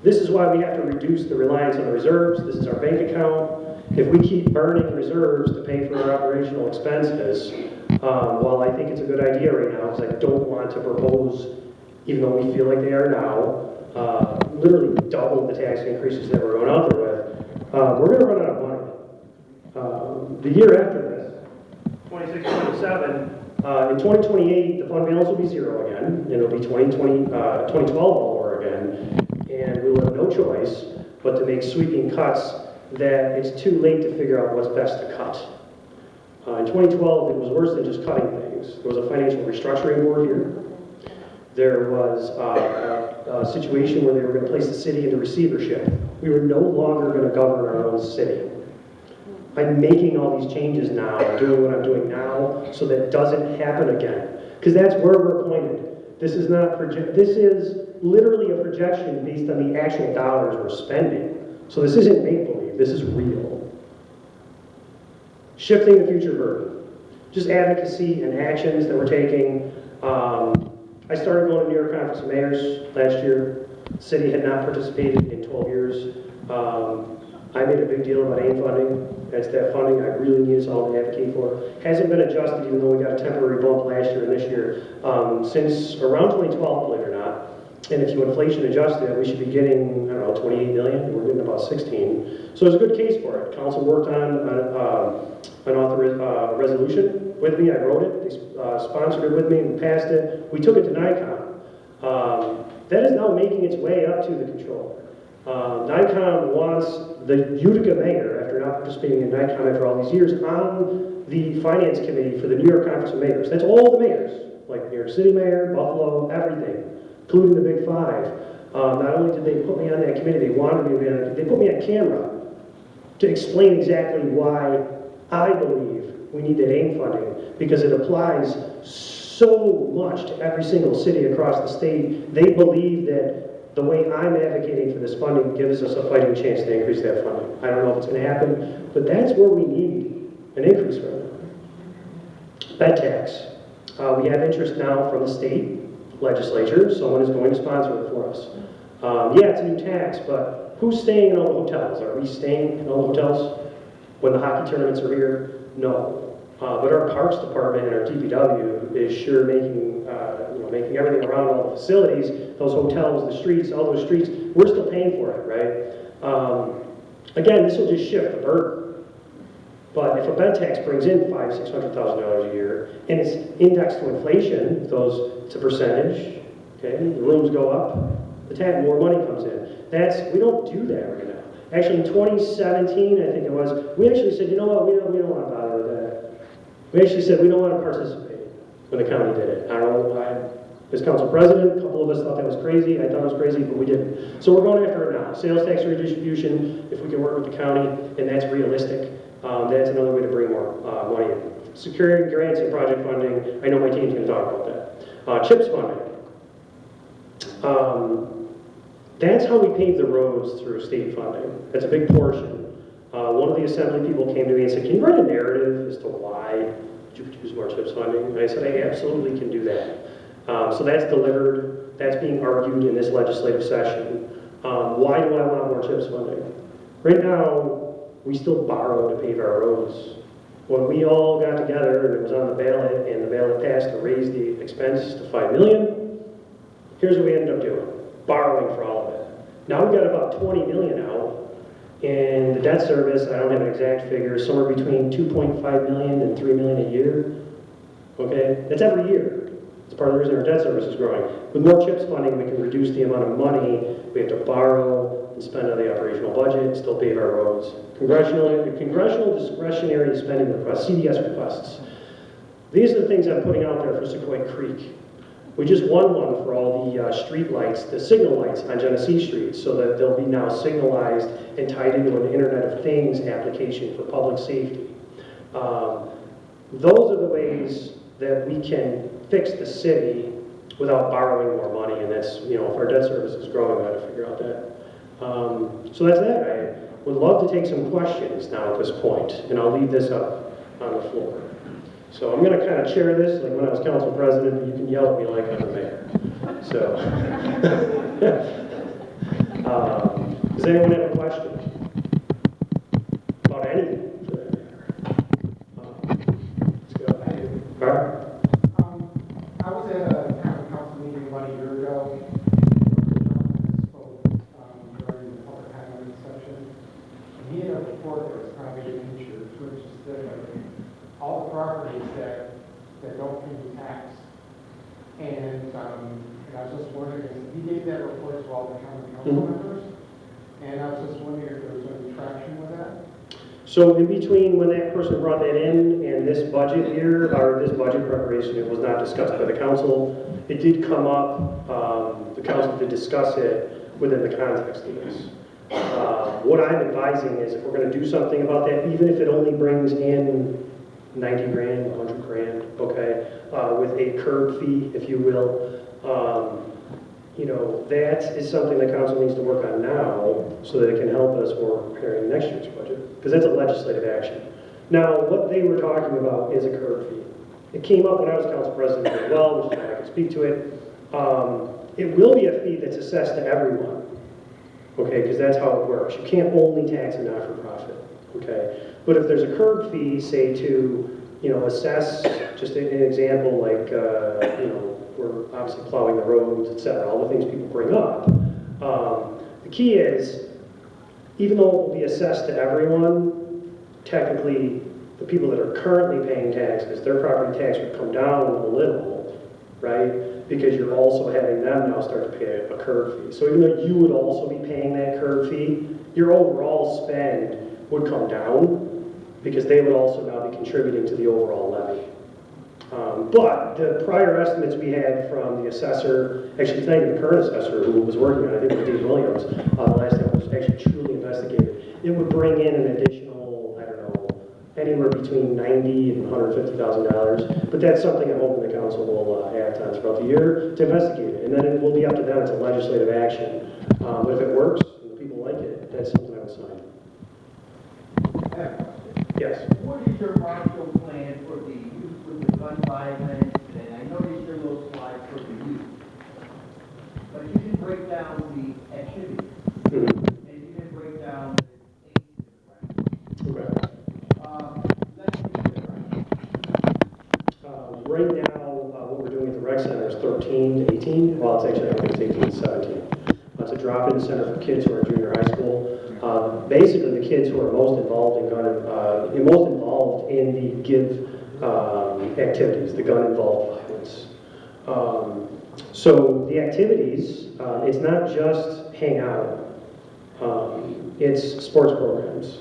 This is why we have to reduce the reliance on the reserves. This is our bank account. If we keep burning reserves to pay for our operational expenses, while I think it's a good idea right now, because I don't want to propose, even though we feel like they are now, literally double the tax increases that we're going out there with, we're going to run out of money. The year after this, 26, 27, in 2028, the fund balance will be zero again, and it'll be 2012 all over again, and we'll have no choice but to make sweeping cuts that it's too late to figure out what's best to cut. In 2012, it was worse than just cutting things. There was a financial restructuring board here. There was a situation where they were going to place the city into receivership. We were no longer going to govern our own city. I'm making all these changes now, doing what I'm doing now, so that doesn't happen again. Because that's where we're pointed. This is not this is literally a projection based on the actual dollars we're spending. So this isn't make-believe, this is real. Shifting the future burden. Just advocacy and actions that we're taking. I started going to New York Conference of Mayors last year. The city had not participated in 12 years. I made a big deal about AIM funding. That's that funding I really need us all to advocate for. Hasn't been adjusted, even though we got a temporary bump last year and this year. Since around 2012, believe it or not. And if you inflation adjust it, we should be getting, I don't know, 28 million. We're getting about 16. So there's a good case for it. Council worked on an resolution with me. I wrote it. They sponsored it with me and passed it. We took it to NICOM. That is now making its way up to the controller. NICOM wants the Utica mayor, after not participating in NICOM after all these years, on the finance committee for the New York Conference of Mayors. That's all the mayors, like New York City mayor, Buffalo, everything, including the Big Five. Not only did they put me on that committee, they wanted me to be on it, they put me on camera to explain exactly why I believe we need that AIM funding, because it applies so much to every single city across the state. They believe that the way I'm advocating for this funding gives us a fighting chance to increase that funding. I don't know if it's going to happen, but that's where we need an increase from. Bed tax. We have interest now from the state legislature. Someone is going to sponsor it for us. Yeah, it's a new tax, but who's staying in all the hotels? Are we staying in all the hotels when the hockey tournaments are here? No. But our Parks Department and our DPW is sure making making everything around all the facilities, those hotels, the streets, all those streets, we're still paying for it, right? Again, this will just shift the burden. But if a bed tax brings in $500,000–600,000 a year, and it's indexed to inflation, it's a percentage, okay? The rooms go up, the tax, more money comes in. We don't do that right now. Actually, in 2017, I think it was, we actually said, you know what, we don't want to bother with that. We actually said we don't want to participate when the county did it. I don't know, as council president, a couple of us thought that was crazy. I thought it was crazy, but we didn't. So we're going after it now. Sales tax redistribution, if we can work with the county, and that's realistic, that's another way to bring more money in. Securing grants and project funding, I know my team's going to talk about that. CHIPS funding. That's how we pave the roads through state funding. That's a big portion. One of the assembly people came to me and said, can you write a narrative as to why you could use more CHIPS funding? And I said, I absolutely can do that. So that's delivered. That's being argued in this legislative session. Why do I want more CHIPS funding? Right now, we still borrow to pave our roads. When we all got together and it was on the ballot and the ballot passed to raise the expense to $5 million, here's what we ended up doing. Borrowing for all of it. Now we've got about $20 million out. And the debt service, I don't have an exact figure, somewhere between $2.5 million and $3 million a year. Okay? That's every year. It's part of the reason our debt service is growing. With more CHIPS funding, we can reduce the amount of money we have to borrow and spend on the operational budget and still pave our roads. Congressional discretionary spending requests, CDS requests. These are the things I'm putting out there for Sequoia Creek. We just won one for all the street lights, the signal lights on Genesee Street, so that they'll be now signalized and tied into an Internet of Things application for public safety. Those are the ways that we can fix the city without borrowing more money, and that's, you know, if our debt service is growing, we got to figure out that. So that's that. I would love to take some questions now at this point, and I'll leave this up on the floor. So I'm going to kind of chair this, like when I was council president, but you can yell at me like I'm the mayor. So, does anyone have a question? About anything, for that matter? Let's go. All right. I was at a town council meeting about a year ago. Spoke during the public comment section. And he had a report that was probably an inch or 2 inches thick of all the properties that don't pay tax. And I was just wondering, he gave that report to all the county council members. And I was just wondering if there was any traction with that. So in between when that person brought that in and this budget year, or this budget preparation, it was not discussed by the council. It did come up, the council did discuss it within the context of this. What I'm advising is if we're going to do something about that, even if it only brings in 90 grand, 100 grand, okay, with a curb fee, if you will, you know, that is something the council needs to work on now so that it can help us for preparing next year's budget, because that's a legislative action. Now, what they were talking about is a curb fee. It came up when I was council president as well, which is why I can speak to it. It will be a fee that's assessed to everyone, okay, because that's how it works. You can't only tax a not-for-profit, okay? But if there's a curb fee, say to, you know, assess, just an example like, you know, we're obviously plowing the roads, et cetera, all the things people bring up. The key is, even though it will be assessed to everyone, technically, the people that are currently paying taxes, their property tax would come down a little, right? Because you're also having them now start to pay a curb fee. So even though you would also be paying that curb fee, your overall spend would come down because they would also now be contributing to the overall levy. But the prior estimates we had from the assessor, actually it's not even the current assessor who was working on it, I think it was Dave Williams, the last time it was actually truly investigated, it would bring in an additional, I don't know, anywhere between $90,000 and $150,000. But that's something I'm hoping the council will act on throughout the year to investigate it. And then it will be up to them, it's a legislative action. But if it works and people like it, that's something I would sign. Yes. What is your marshal plan for the youth with the gun violence? And I noticed your little slide for the youth. But you didn't break down the activities. And you didn't break down the age difference. Right now, what we're doing at the rec center is 13 to 18. Well, it's actually, I think it's 18 to 17. It's a drop-in center for kids who are in junior high school. Basically, the kids who are most involved in the GIVE activities, the gun-involved violence. So the activities, it's not just hang out. It's sports programs.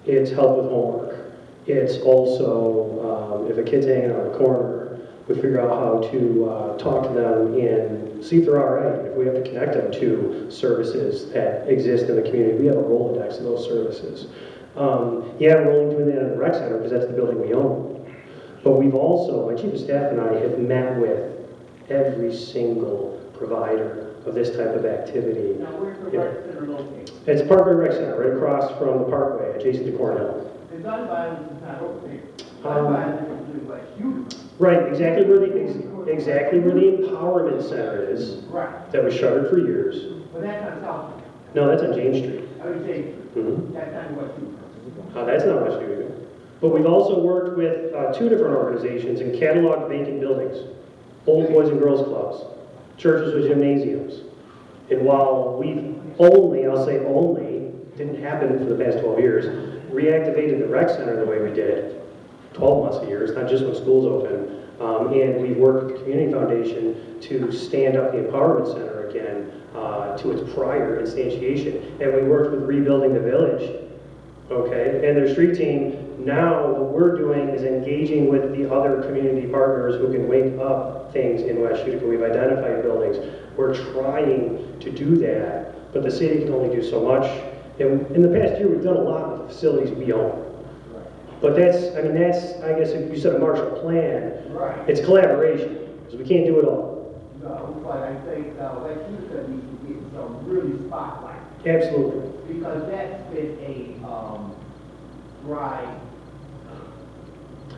It's help with homework. It's also, if a kid's hanging out in a corner, we figure out how to talk to them and see if they're all right. If we have to connect them to services that exist in the community, we have a Rolodex of those services. Yeah, we're only doing that at the rec center because that's the building we own. But we've also, my chief of staff and I have met with every single provider of this type of activity. Now, where's the rec center located? It's Parkway Rec Center, right across from the Parkway, adjacent to Cornell. The gun violence is not over there. Gun violence is in West Utica. Right, exactly where the empowerment center is. Right. That was shuttered for years. But that's not South. No, that's on James Street. I would say that's not West Utica. That's not West Utica. But we've also worked with 2 different organizations and cataloged vacant buildings, old boys and girls clubs, churches with gymnasiums. And while we've only, I'll say only, didn't happen for the past 12 years, reactivated the rec center the way we did, 12 months a year, it's not just when school's open, and we've worked with the Community Foundation to stand up the Empowerment Center again to its prior instantiation. And we worked with Rebuilding the Village, okay, and their street team. Now what we're doing is engaging with the other community partners who can wake up things in West Utica. We've identified buildings. We're trying to do that, but the city can only do so much. And in the past year, we've done a lot with the facilities we own. But that's, I guess if you said a Marshall Plan, Right. it's collaboration, because we can't do it all. go, but I think West Utica needs to get some really spotlight. Absolutely. Because that's been a dry.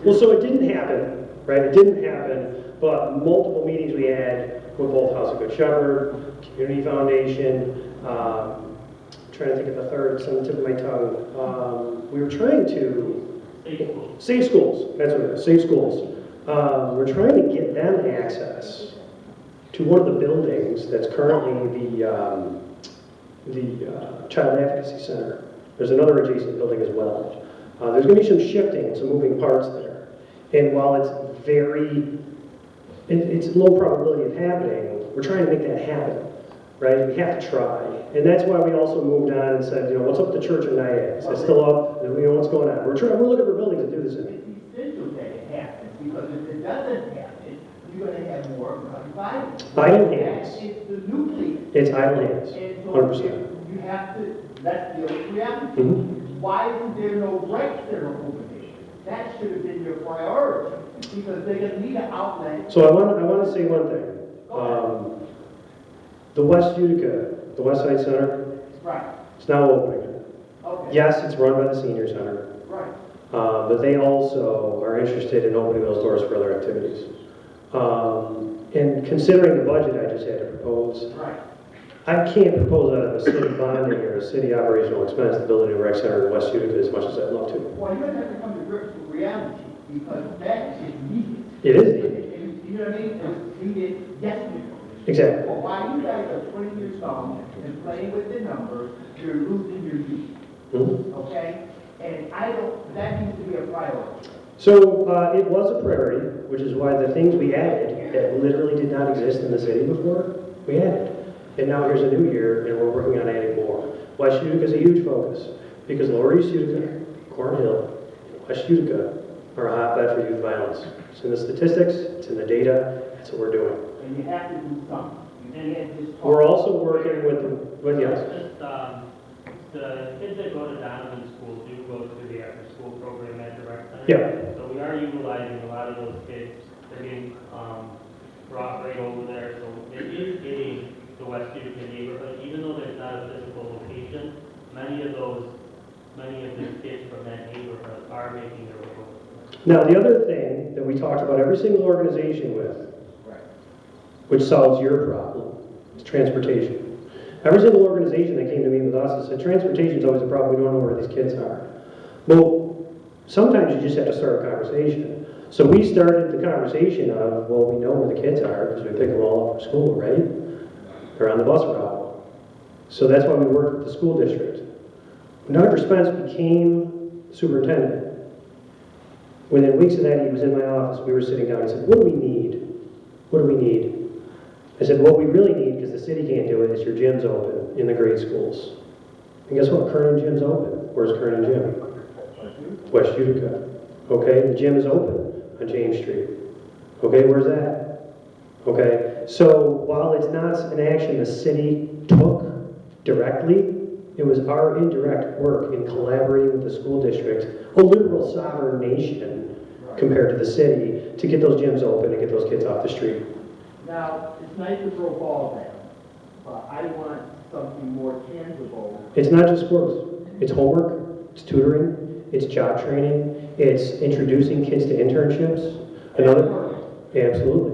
Well, so it didn't happen, right? It didn't happen, but multiple meetings we had with both House of Good Shepherd, Community Foundation, trying to think of the third, it's on the tip of my tongue. We were trying to... Safe Schools, that's what it is, Safe Schools. We're trying to get them access to one of the buildings that's currently the Child Advocacy Center. There's another adjacent building as well. There's going to be some shifting, some moving parts there. And while it's it's low probability of happening, we're trying to make that happen, right? We have to try. And that's why we also moved on and said, what's up with the church in Niagara? Is that still up? What's going on? We're looking for buildings to do this in. It's essential that it happens, because if it doesn't happen, you're gonna have more violence. Idle hands. It's the nucleus. It's idle hands, And so 100%. you have to, that's the reality. Mhm. Why isn't there no rec center over there? That should have been your priority, because they're gonna need an outlet. So I want to say one thing. The West Utica, the West Side Center, Right, it's now opening. okay. Yes, it's run by the senior center, Right. but they also are interested in opening those doors for other activities. And considering the budget I just had to propose, Right. I can't propose out of a city bonding or a city operational expense to build a new rec center in West Utica as much as I'd love to. Well, you're gonna have to come to grips with reality, because that is needed. It is needed. You know what I mean? It's needed yesterday. Exactly. Well, while you guys are 20 years old and playing with the numbers, you're losing your youth, Mhm. okay? And that needs to be a priority. So it was a priority, which is why the things we added that literally did not exist in the city before, we added. And now here's a new year, and we're working on adding more. West Utica is a huge focus, because Lower East Utica, Cornhill, and West Utica are a hotbed for youth violence. It's in the statistics, it's in the data, that's what we're doing. And you have to do something. You can't just talk. We're also working with yes. Just, the kids that go to Donovan School do go to the after-school program at the rec center. Yeah. So we are utilizing a lot of those kids. They're getting, brought right over there, so it is getting the West Utica neighborhood, even though there's not a physical location, many of the kids from that neighborhood are making their way over. Now, the other thing that we talked about every single organization with, Right. which solves your problem, is transportation. Every single organization that came to meet with us said transportation is always a problem, we don't know where these kids are. Well, sometimes you just have to start a conversation. So we started the conversation of, well, we know where the kids are because we pick them all up from school, right? They're on the bus route. So that's why we worked with the school district. When Dr. Spence became superintendent, within weeks of that, he was in my office, we were sitting down, he said, what do we need? What do we need? I said, what we really need, because the city can't do it, is your gyms open in the grade schools. And guess what? Kernan Gym's open. Where's Kernan Gym? West Utica. Okay, the gym is open on James Street. Okay, where's that? Okay, so while it's not an action the city took directly, it was our indirect work in collaborating with the school district, a liberal sovereign nation compared to the city, to get those gyms open and get those kids off the street. Now, it's nice to throw balls at them, but I want something more tangible. It's not just sports. It's homework, it's tutoring, it's job training, it's introducing kids to internships. Absolutely.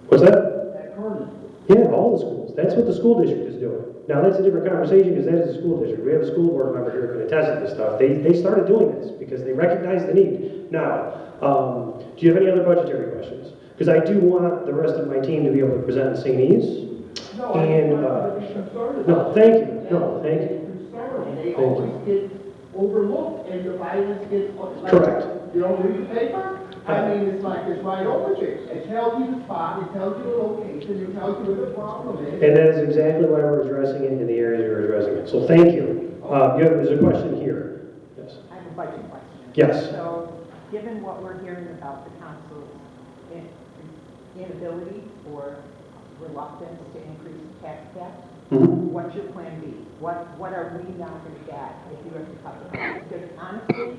What's that? At Kernan. Yeah, all the schools. That's what the school district is doing. Now, that's a different conversation because that is a school district. We have a school board member here who can attest to this stuff. They started doing this because they recognize the need. Now, do you have any other budgetary questions? Because I do want the rest of my team to be able to present in St. E's. No, I And, don't want to be concerned no, about thank it. you. No, thank you. Concerned. They Thank always get overlooked and the violence gets. Like, Correct. You don't read the paper? I mean, it's like, it's right over there. It tells you the spot, it tells you the location, it tells you where the problem is. And that is exactly why we're addressing it in the areas we're addressing it. So thank you. There's a question here. Yes. I have a budget question. Yes. So, given what we're hearing about the council's inability or reluctance to increase the tax cap, Mhm. what's your plan B? What are we not going to get if you have to cut the budget? Because honestly,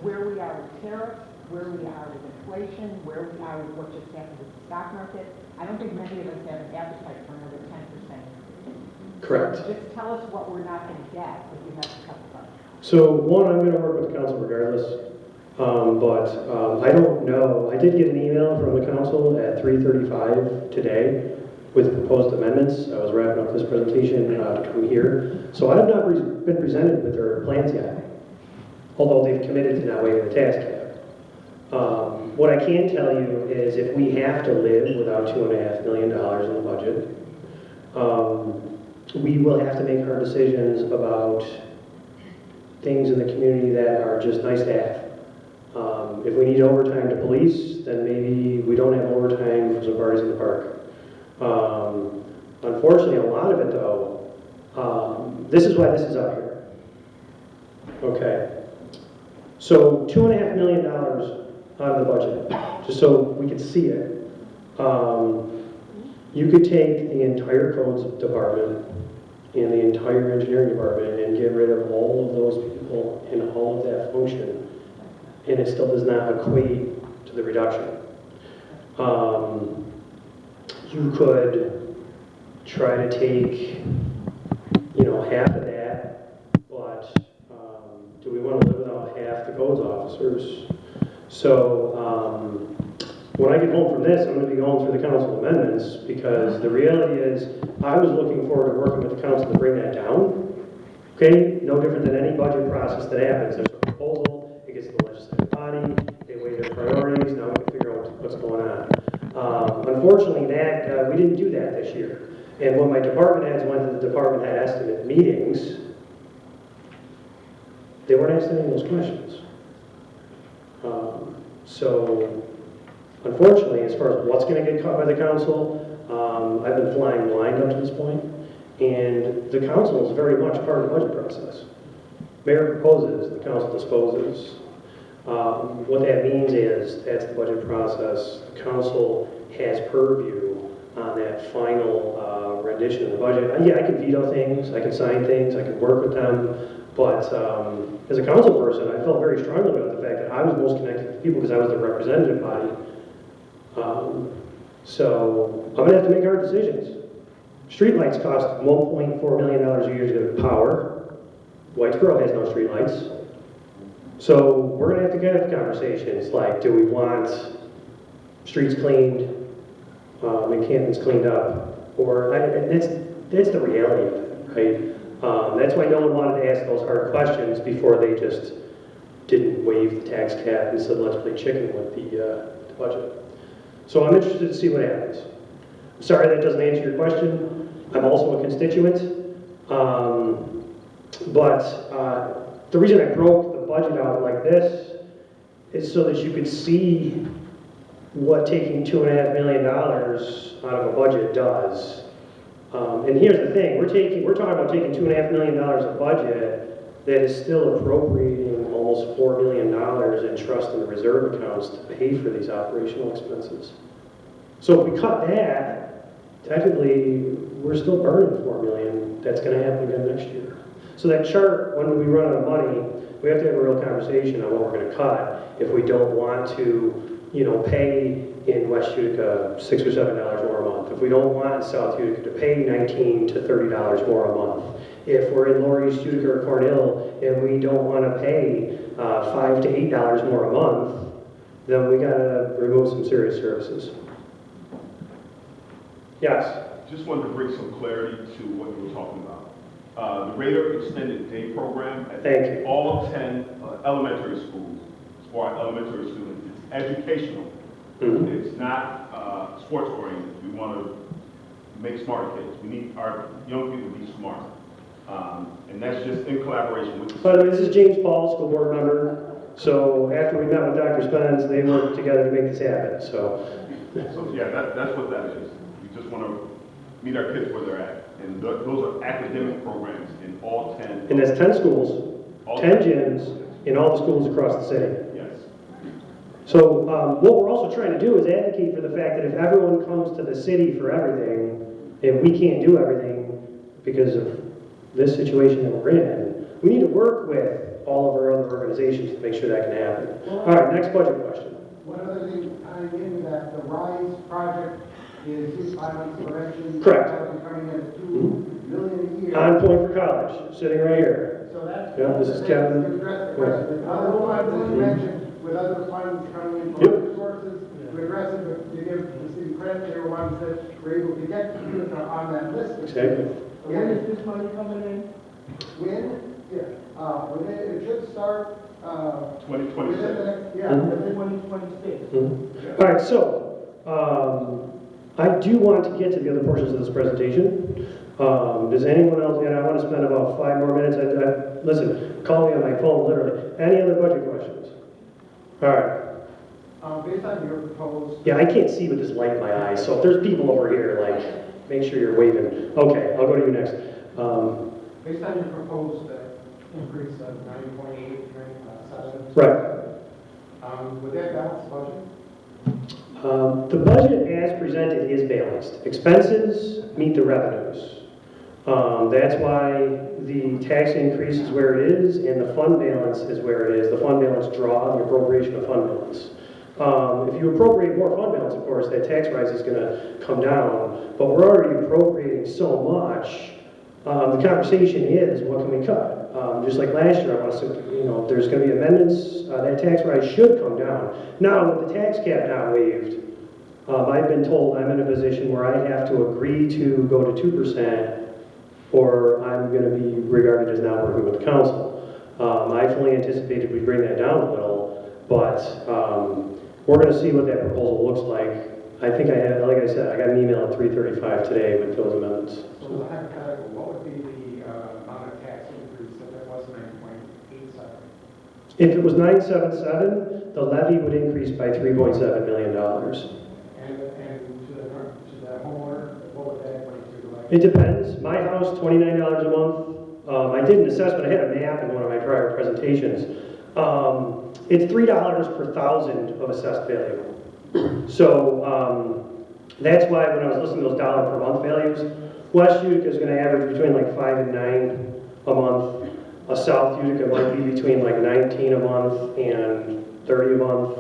where we are with tariffs, where we are with inflation, where we are with what just happened with the stock market. I don't think many of us have an appetite for another 10%. Correct. Just tell us what we're not going to get if we have to cut the budget. So one, I'm going to work with the council regardless, but I don't know. I did get an email from the council at 3:35 today with proposed amendments. I was wrapping up this presentation to come here. So I have not been presented with their plans yet, although they've committed to not waiving the tax cap. What I can tell you is if we have to live without $2.5 million in the budget, we will have to make our decisions about things in the community that are just nice to have. If we need overtime to police, then maybe we don't have overtime for some parties in the park. Unfortunately, a lot of it though, this is why this is up here. Okay. So $2.5 million out of the budget, just so we could see it. You could take the entire codes department and the entire engineering department and get rid of all of those people and all of that function, and it still does not equate to the reduction. You could try to take, half of that, but do we want to live without half the codes officers? So when I get home from this, I'm going to be going through the council amendments because the reality is I was looking forward to working with the council to bring that down. Okay, no different than any budget process that happens. There's a proposal, it gets to the legislative body, they weigh their priorities, now we can figure out what's going on. Unfortunately, we didn't do that this year. And when my department heads went to the department head estimate meetings, they weren't asking any of those questions. So, unfortunately, as far as what's going to get cut by the council, I've been flying blind up to this point, and the council is very much part of the budget process. Mayor proposes, the council disposes. What that means is that's the budget process. The council has purview on that final rendition of the budget. Yeah, I can veto things, I can sign things, I can work with them, but as a council person, I felt very strongly about the fact that I was most connected to people because I was the representative body. So I'm going to have to make hard decisions. Streetlights cost $1.4 million a year to get power. Whitesboro has no streetlights. So we're going to have conversations like, do we want streets cleaned, encampments cleaned up, or that's the reality of it, right? That's why no one wanted to ask those hard questions before they just didn't waive the tax cap and said, let's play chicken with the budget. So I'm interested to see what happens. I'm sorry that doesn't answer your question. I'm also a constituent. But the reason I broke the budget out like this is so that you could see what taking $2.5 million out of a budget does. And here's the thing, we're talking about taking $2.5 million of budget that is still appropriating almost $4 million in trust and reserve accounts to pay for these operational expenses. So if we cut that, technically we're still burning $4 million. That's going to happen again next year. So that chart, when we run out of money, we have to have a real conversation on what we're going to cut if we don't want to, pay in West Utica $6 or $7 more a month. If we don't want South Utica to pay $19 to $30 more a month. If we're in Lower East Utica or Cornell and we don't want to pay $5 to $8 more a month, then we got to remove some serious services. Yes? Just wanted to bring some clarity to what you were talking about. The Raider Extended Day Program at all 10 elementary schools, for our elementary students, it's educational. Mm-hmm. It's not sports oriented. We want to make smart kids. We need our young people to be smart. And that's just in collaboration with the By the way, this is James Paul, school board member. So after we met with Dr. Spence, they worked together to make this happen. So yeah, that's what that is. We just want to meet our kids where they're at. And those are academic programs in all 10. And that's 10 schools, 10 gyms in all the schools across the city. Yes. So what we're also trying to do is advocate for the fact that if everyone comes to the city for everything, and we can't do everything because of this situation that we're in, we need to work with all of our other organizations to make sure that can happen. All right, next budget question. One other thing, tying into that, the RISE project is violence prevention. Correct. Coming in at $2 million a year. On point for college, sitting right here. So that's. Yeah, this is Kevin. To address the question, with other funds, as you mentioned, with other funds coming in from Yep. other sources, to address it, but you give the city credit, they were ones that were able to get to Utica on that list. Exactly. When is this money coming in? When? Yeah, it should start, within 2026. the next, yeah. Mhm. Within 2026? Mhm. All right, so I do want to get to the other portions of this presentation. Does anyone else, and I want to spend about 5 more minutes. Listen, call me on my phone, literally. Any other budget questions? All right. Based on your proposed. Yeah, I can't see with this light in my eyes, so if there's people over here, like, make sure you're waving. Okay, I'll go to you next. Based on your proposed increase of 9.8, 9.7. Right. Would that balance the budget? The budget as presented is balanced. Expenses meet the revenues. That's why the tax increase is where it is and the fund balance is where it is. The fund balance draw the appropriation of fund balance. If you appropriate more fund balance, of course, that tax rise is going to come down, but we're already appropriating so much. The conversation is, what can we cut? Just like last year, I want to, there's going to be amendments. That tax rise should come down. Now, with the tax cap not waived, I've been told I'm in a position where I have to agree to go to 2%, or I'm going to be regarded as not working with the council. I fully anticipated we'd bring that down a little, but we're going to see what that proposal looks like. I think I have, like I said, I got an email at 3:35 today with those amendments. So as a hypothetical, what would be the amount of tax increase if it was 9.87? If it was 977, the levy would increase by $3.7 million. And to the homeowner, what would that equate to? Like, It depends. My house, $29 a month. I did an assessment. I had a map in one of my prior presentations. It's $3 per thousand of assessed value. So that's why when I was listening to those dollar per month values, West Utica is going to average between like 5 and 9 a month. South Utica might be between like 19 a month and 30 a month.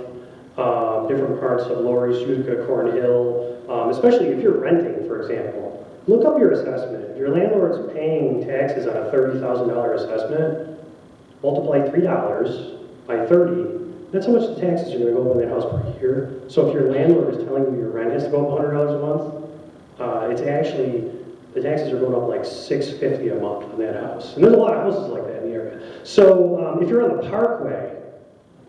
Different parts of Lower East Utica, Cornhill, especially if you're renting, for example. Look up your assessment. If your landlord's paying taxes on a $30,000 assessment, multiply $3 by 30. That's how much the taxes are going to go up in that house per year. So if your landlord is telling you your rent has to go up $100 a month, it's actually, the taxes are going up like $650 a month on that house. And there's a lot of houses like that in the area. So if you're on the Parkway,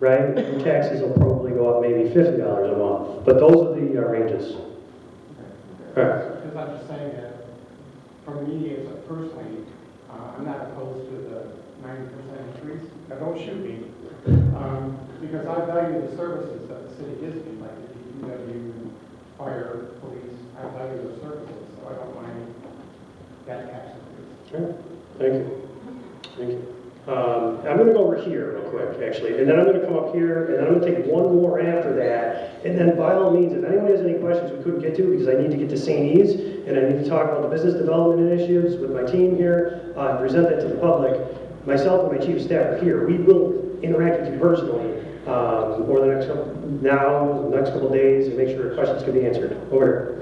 right, your taxes will probably go up maybe $50 a month. But those are the ranges. All right. because I'm just saying that for me as a personally, I'm not opposed to the 90% increase. Now don't shoot me. Because I value the services that the city gives me, like the DPW, fire, police. I value those services, so I don't mind that tax increase. Sure. Thank you. Thank you. I'm going to go over here real quick, actually, and then I'm going to come up here, and then I'm going to take one more after that, and then by all means, if anyone has any questions we couldn't get to, because I need to get to St. E's, and I need to talk about the business development initiatives with my team here, and present that to the public, myself and my chief of staff are here. We will interact with you personally over the next couple days, and make sure questions can be answered. Over here.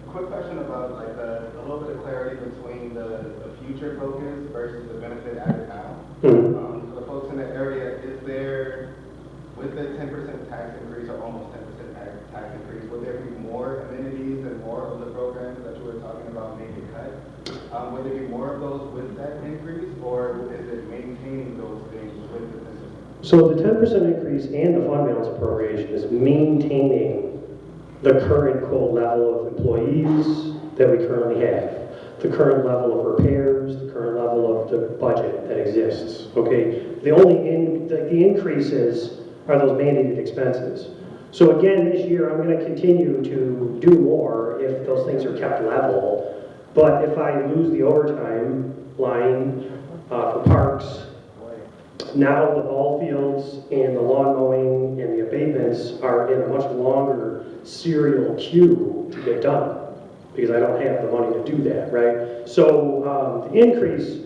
Quick question about like a little bit of clarity between the future focus versus the benefit added now. Mm-hmm. For the folks in the area, is there, with the 10% tax increase or almost 10% tax increase, would there be more amenities and more of the programs that you were talking about maybe cut? Would there be more of those with that increase, or is it maintaining those things with the 10%? So the 10% increase and the fund balance appropriation is maintaining the current quote level of employees that we currently have, the current level of repairs, the current level of the budget that exists. Okay, the only the increases are those mandated expenses. So again, this year I'm going to continue to do more if those things are kept level. But if I lose the overtime line for parks, now the ball fields and the lawn mowing and the abatements are in a much longer serial queue to get done because I don't have the money to do that, right? So the increase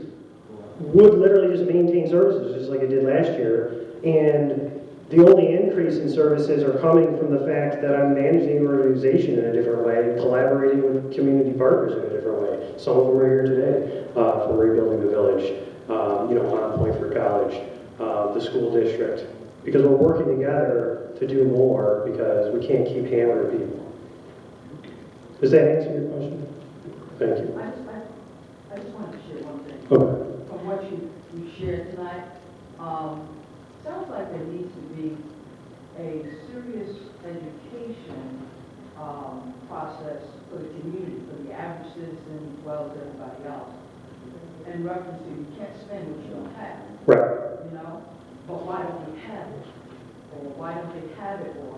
would literally just maintain services, just like it did last year. And the only increase in services are coming from the fact that I'm managing the organization in a different way, collaborating with community partners in a different way. Some of them are here today from Rebuilding the Village, On Point for College, the school district, because we're working together to do more because we can't keep hammering people. Does that answer your question? Thank you. I just wanted to share one thing. Okay. From what you shared tonight, sounds like there needs to be a serious education process for the community, for the average citizen as well as everybody else. In reference to you can't spend what you don't have. Right. You know? But why don't we have it? Or why don't they have it? Or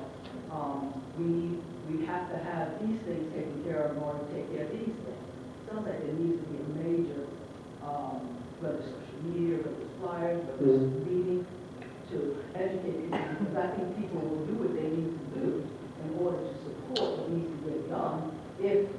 we have to have these things taken care of in order to take care of these things. Sounds like there needs to be a major, whether it's social media, whether it's flyers, whether it's reading, to educate people, because I think people will do what they need to do in order to support what needs to get done if,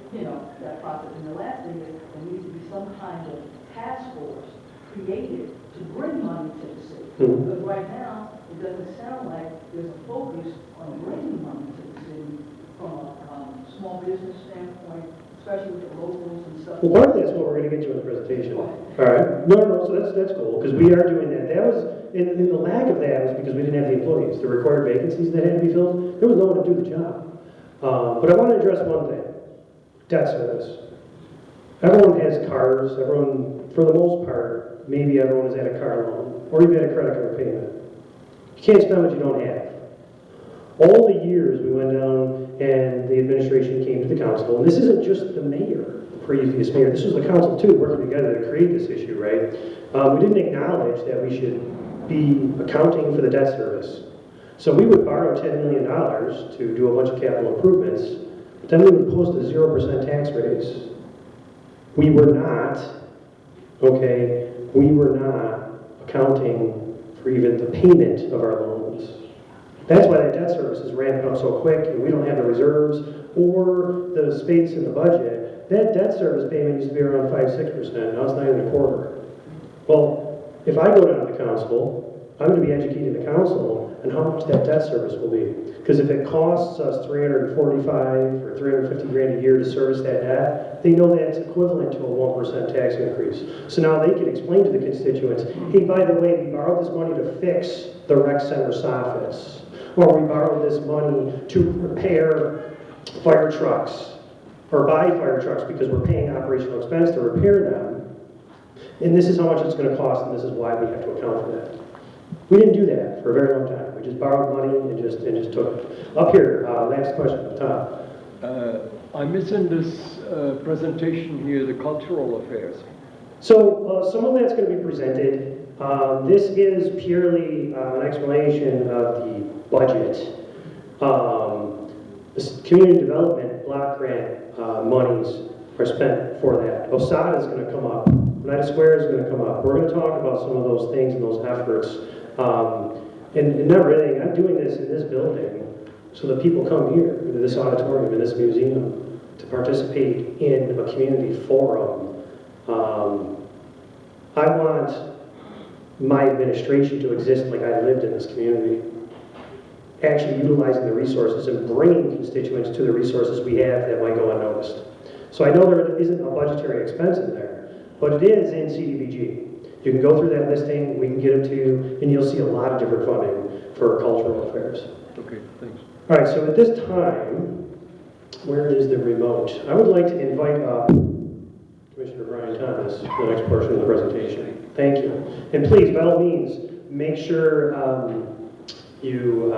that process. And the last thing is there needs to be some kind of task force created to bring money to the city. Because right now, it doesn't sound like there's a focus on bringing money to the city from a small business standpoint, especially with the locals and stuff. Well, part of that's what we're going to get to in the presentation. All right. No, so that's cool, because we are doing that. That was, in the lack of that was because we didn't have the employees. The required vacancies that had to be filled, there was no one to do the job. But I want to address one thing. Debt service. Everyone has cars. Everyone, for the most part, maybe everyone has had a car loan, or you've had a credit card payment. You can't spend what you don't have. All the years we went down and the administration came to the council, and this isn't just the mayor, the previous mayor, this was the council too, working together to create this issue, right? We didn't acknowledge that we should be accounting for the debt service. So we would borrow $10 million to do a bunch of capital improvements, but then we would post a 0% tax raise. We were not accounting for even the payment of our loans. That's why that debt service is ramping up so quick, and we don't have the reserves or the space in the budget. That debt service payment used to be around 5-6%. Now it's 9.25%. Well, if I go down to the council, I'm going to be educating the council on how much that debt service will be. Because if it costs us $345 or $350 grand a year to service that debt, they know that's equivalent to a 1% tax increase. So now they can explain to the constituents, hey, by the way, we borrowed this money to fix the rec center soffits, or we borrowed this money to repair fire trucks, or buy fire trucks because we're paying operational expense to repair them. And this is how much it's going to cost, and this is why we have to account for that. We didn't do that for a very long time. We just borrowed money and just took it. Up here, last question at the top. I'm missing this presentation here, the cultural affairs. So some of that's going to be presented. This is purely an explanation of the budget. This community development block grant monies are spent for that. OSADA is going to come up. United Square is going to come up. We're going to talk about some of those things and those efforts. And not really, I'm doing this in this building so that people come here to this auditorium, in this museum, to participate in a community forum. I want my administration to exist like I lived in this community, actually utilizing the resources and bringing constituents to the resources we have that might go unnoticed. So I know there isn't a budgetary expense in there, but it is in CDBG. You can go through that listing, we can get them to you, and you'll see a lot of different funding for cultural affairs. Okay, thanks. All right, so at this time, where is the remote? I would like to invite up Commissioner Brian Thomas for the next portion of the presentation. Thank you. And please, by all means, make sure you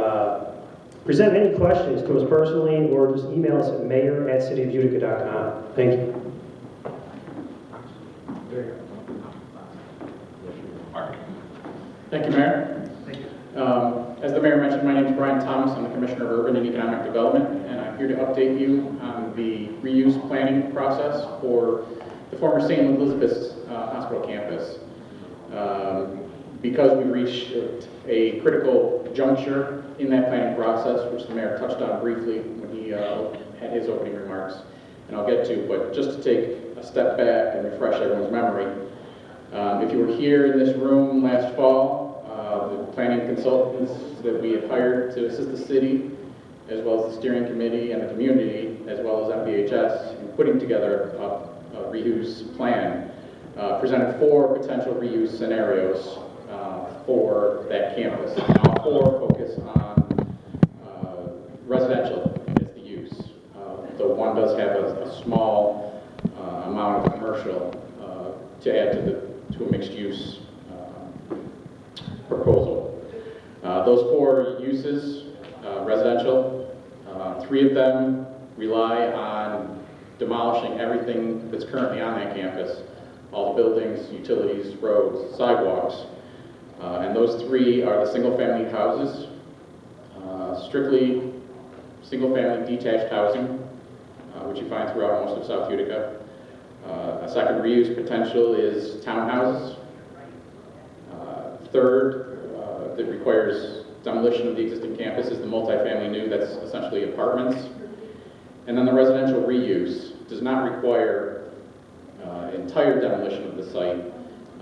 present any questions to us personally or just email us at mayor@cityofutica.com. Thank you. Thank you, Mayor. Thank you. As the Mayor mentioned, my name is Brian Thomas. I'm the Commissioner of Urban and Economic Development, and I'm here to update you on the reuse planning process for the former St. Elizabeth's Hospital campus. Because we reached a critical juncture in that planning process, which the Mayor touched on briefly when he had his opening remarks, and I'll get to, but just to take a step back and refresh everyone's memory, If you were here in this room last fall, the planning consultants that we had hired to assist the city, as well as the steering committee and the community, as well as MPHS, in putting together a reuse plan, presented 4 potential reuse scenarios for that campus. And all 4 focus on residential as the use. Though one does have a small amount of commercial to add to a mixed use proposal. Those 4 uses, residential, 3 of them rely on demolishing everything that's currently on that campus, all the buildings, utilities, roads, sidewalks. And those 3 are the single-family houses, strictly single-family detached housing, which you find throughout most of South Utica. A second reuse potential is townhouses. Third, that requires demolition of the existing campus is the multifamily new, that's essentially apartments. And then the residential reuse does not require entire demolition of the site,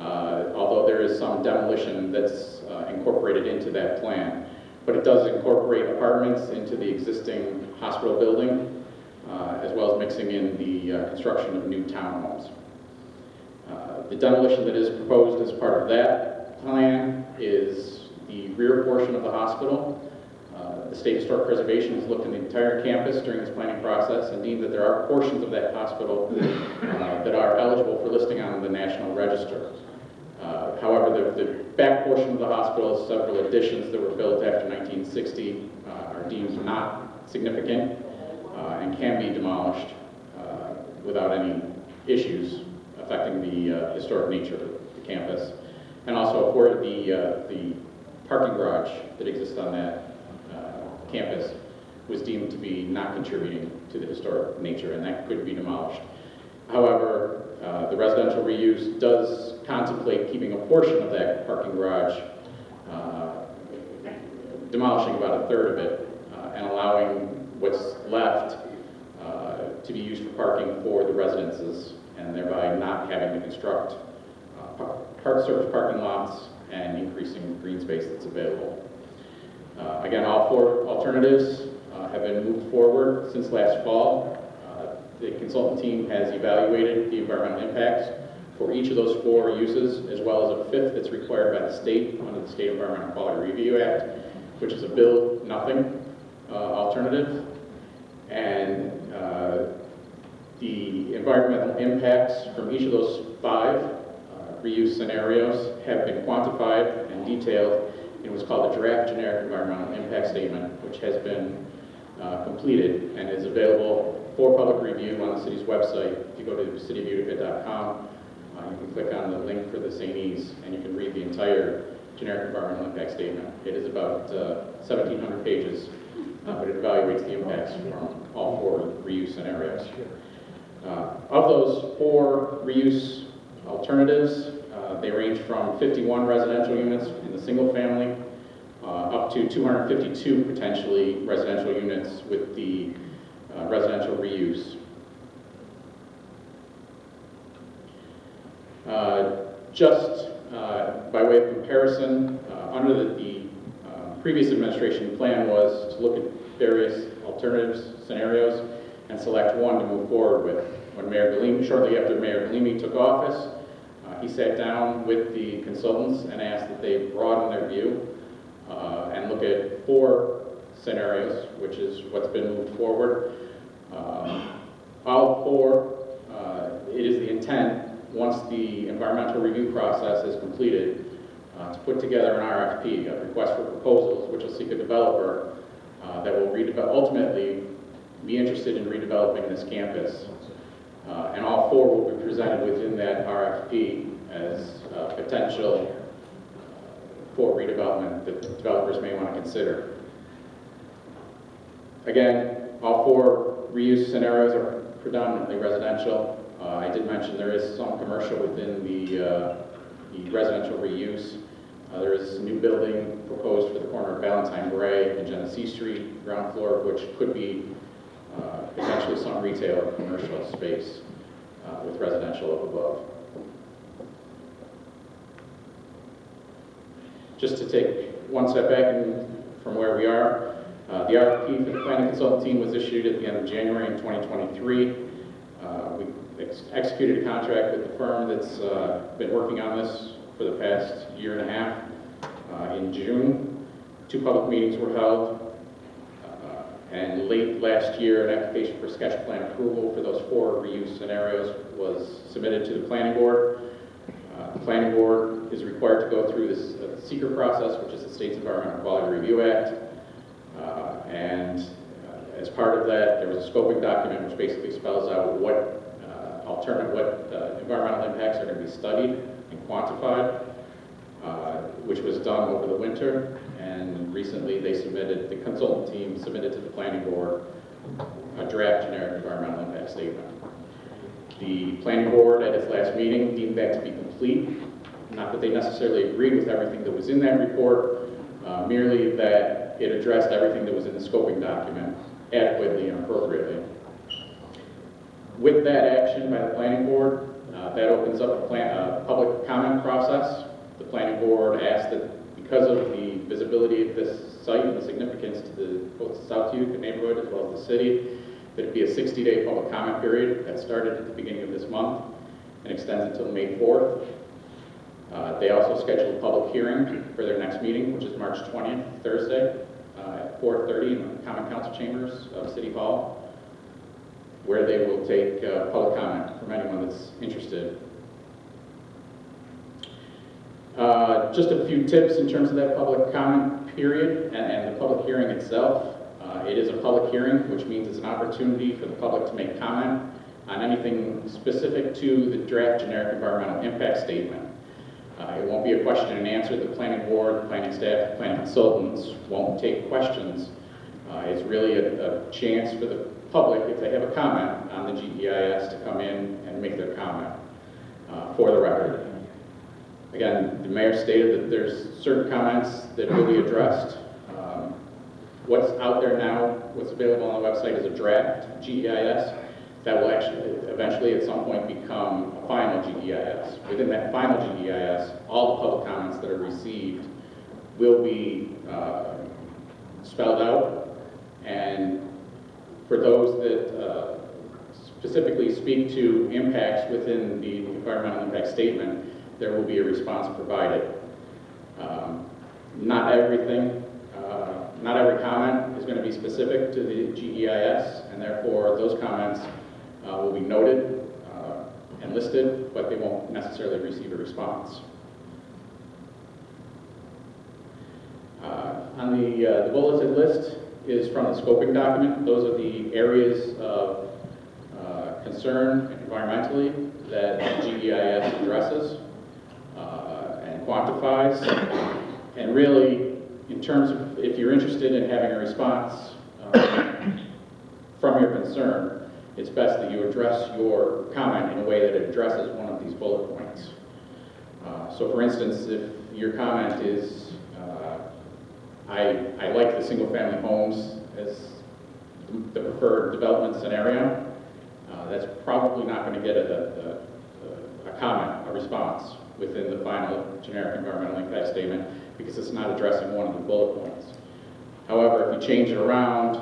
although there is some demolition that's incorporated into that plan. But it does incorporate apartments into the existing hospital building, as well as mixing in the construction of new townhomes. The demolition that is proposed as part of that plan is the rear portion of the hospital. The State Historic Preservation has looked at the entire campus during this planning process and deemed that there are portions of that hospital that are eligible for listing on the National Register. However, the back portion of the hospital, several additions that were built after 1960 are deemed not significant and can be demolished without any issues affecting the historic nature of the campus. And also for the parking garage that exists on that campus was deemed to be not contributing to the historic nature, and that could be demolished. However, the residential reuse does contemplate keeping a portion of that parking garage, demolishing about a third of it, and allowing what's left to be used for parking for the residences, and thereby not having to construct surface parking lots and increasing green space that's available. Again, all 4 alternatives have been moved forward since last fall. The consultant team has evaluated the environmental impacts for each of those 4 uses, as well as a 5th that's required by the state under the State Environmental Quality Review Act, which is a build nothing alternative. And the environmental impacts from each of those 5 reuse scenarios have been quantified and detailed in what's called a draft generic environmental impact statement, which has been completed and is available for public review on the city's website. If you go to cityofutica.com, you can click on the link for the St.E.'s and you can read the entire generic environmental impact statement. It is about 1,700 pages, but it evaluates the impacts from all 4 reuse scenarios. Of those 4 reuse alternatives, they range from 51 residential units in the single family up to 252 potentially residential units with the residential reuse. Just by way of comparison, under the previous administration plan was to look at various alternatives, scenarios, and select one to move forward with. When Mayor Galime, shortly after Mayor Galime took office, he sat down with the consultants and asked that they broaden their view and look at 4 scenarios, which is what's been moved forward. All 4, it is the intent, once the environmental review process is completed, to put together an RFP, a request for proposals, which will seek a developer that will ultimately be interested in redeveloping this campus. And all 4 will be presented within that RFP as potential for redevelopment that developers may want to consider. Again, all 4 reuse scenarios are predominantly residential. I did mention there is some commercial within the residential reuse. There is a new building proposed for the corner of Valentine Bray and Genesee Street, ground floor, which could be potentially some retail or commercial space with residential up above. Just to take one step back from where we are, the RFP for the planning consultant team was issued at the end of January in 2023. We executed a contract with the firm that's been working on this for the past year and a half. In June, 2 public meetings were held. And late last year, an application for sketch plan approval for those 4 reuse scenarios was submitted to the planning board. The planning board is required to go through this seeker process, which is the State's Environmental Quality Review Act. As part of that, there was a scoping document which basically spells out what environmental impacts are going to be studied and quantified, which was done over the winter. And recently, the consultant team submitted to the planning board a draft generic environmental impact statement. The planning board at its last meeting deemed that to be complete. Not that they necessarily agreed with everything that was in that report, merely that it addressed everything that was in the scoping document adequately and appropriately. With that action by the planning board, that opens up a public comment process. The planning board asked that because of the visibility of this site and the significance to both the South Utica neighborhood as well as the city, that it be a 60-day public comment period that started at the beginning of this month and extends until May 4th. They also scheduled a public hearing for their next meeting, which is March 20th, Thursday, at 4:30 in the Common Council Chambers of City Hall, where they will take public comment from anyone that's interested. Just a few tips in terms of that public comment period and the public hearing itself. It is a public hearing, which means it's an opportunity for the public to make comment on anything specific to the draft generic environmental impact statement. It won't be a question and answer. The planning board, the planning staff, the planning consultants won't take questions. It's really a chance for the public, if they have a comment on the GEIS, to come in and make their comment for the record. Again, the mayor stated that there's certain comments that will be addressed. What's out there now, what's available on the website is a draft GEIS that will actually eventually at some point become a final GEIS. Within that final GEIS, all the public comments that are received will be spelled out, and for those that specifically speak to impacts within the environmental impact statement, there will be a response provided. Not every comment is going to be specific to the GEIS, and therefore those comments will be noted and listed, but they won't necessarily receive a response. On the bulleted list is from the scoping document. Those are the areas of concern environmentally that GEIS addresses and quantifies. And really, in terms of if you're interested in having a response from your concern, it's best that you address your comment in a way that it addresses one of these bullet points. So for instance, if your comment is, I like the single-family homes as the preferred development scenario, that's probably not going to get a comment, a response within the final generic environmental impact statement, because it's not addressing one of the bullet points. However, if you change it around,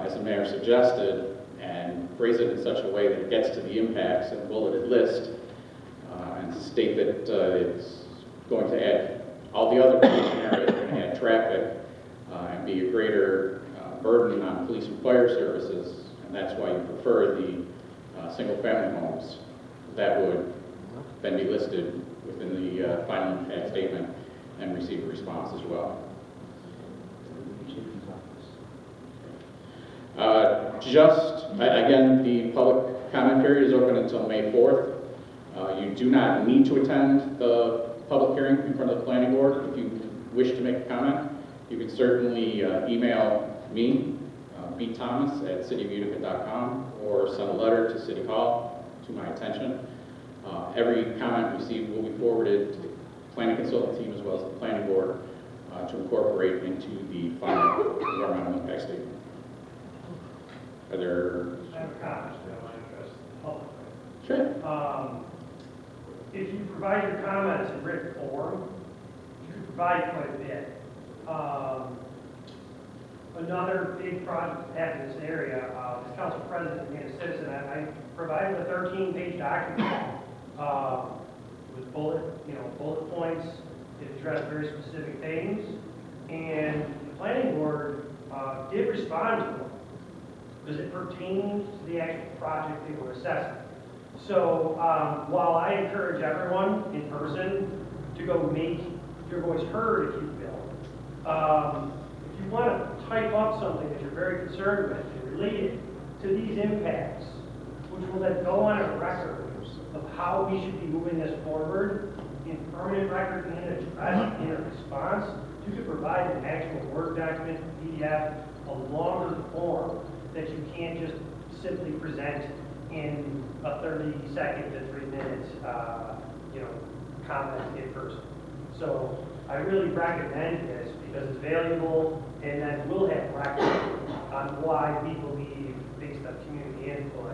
as the mayor suggested, and phrase it in such a way that it gets to the impacts in the bulleted list, and state that it's going to add all the other scenarios, are going to add traffic and be a greater burden on police and fire services, and that's why you prefer the single-family homes, that would then be listed within the final impact statement and receive a response as well. Again, the public comment period is open until May 4th. You do not need to attend the public hearing in front of the planning board. If you wish to make a comment, you can certainly email me, bthomas@cityofutica.com, or send a letter to City Hall to my attention. Every comment received will be forwarded to the planning consultant team as well as the planning board to incorporate into the final environmental impact statement. Are there? I have a comment that I might address publicly. Sure. If you provide your comments in written form, you can provide quite a bit. Another big project that happened in this area, as council president and a citizen, I provided a 13-page document with bullet points. It addressed very specific things, and the planning board did respond to them because it pertained to the actual project they were assessing. So while I encourage everyone in person to go make your voice heard, if you will, if you want to type up something that you're very concerned with and relate it to these impacts, which will then go on a record of how we should be moving this forward in permanent record and addressed in a response, you could provide an actual Word document, PDF, a longer form that you can't just simply present in a 30-second to 3-minute, comment in person. So I really recommend this because it's valuable, and then we'll have record on why we believe, based on community input,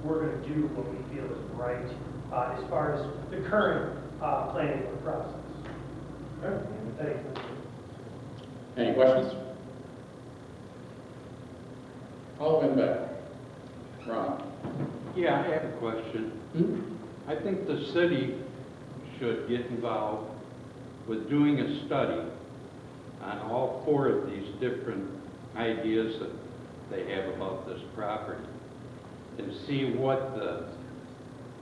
we're going to do what we feel is right as far as the current planning process. All right. Thanks. Any questions? All in back. Ron? Yeah, I have a question. I think the city should get involved with doing a study on all 4 of these different ideas that they have about this property and see what the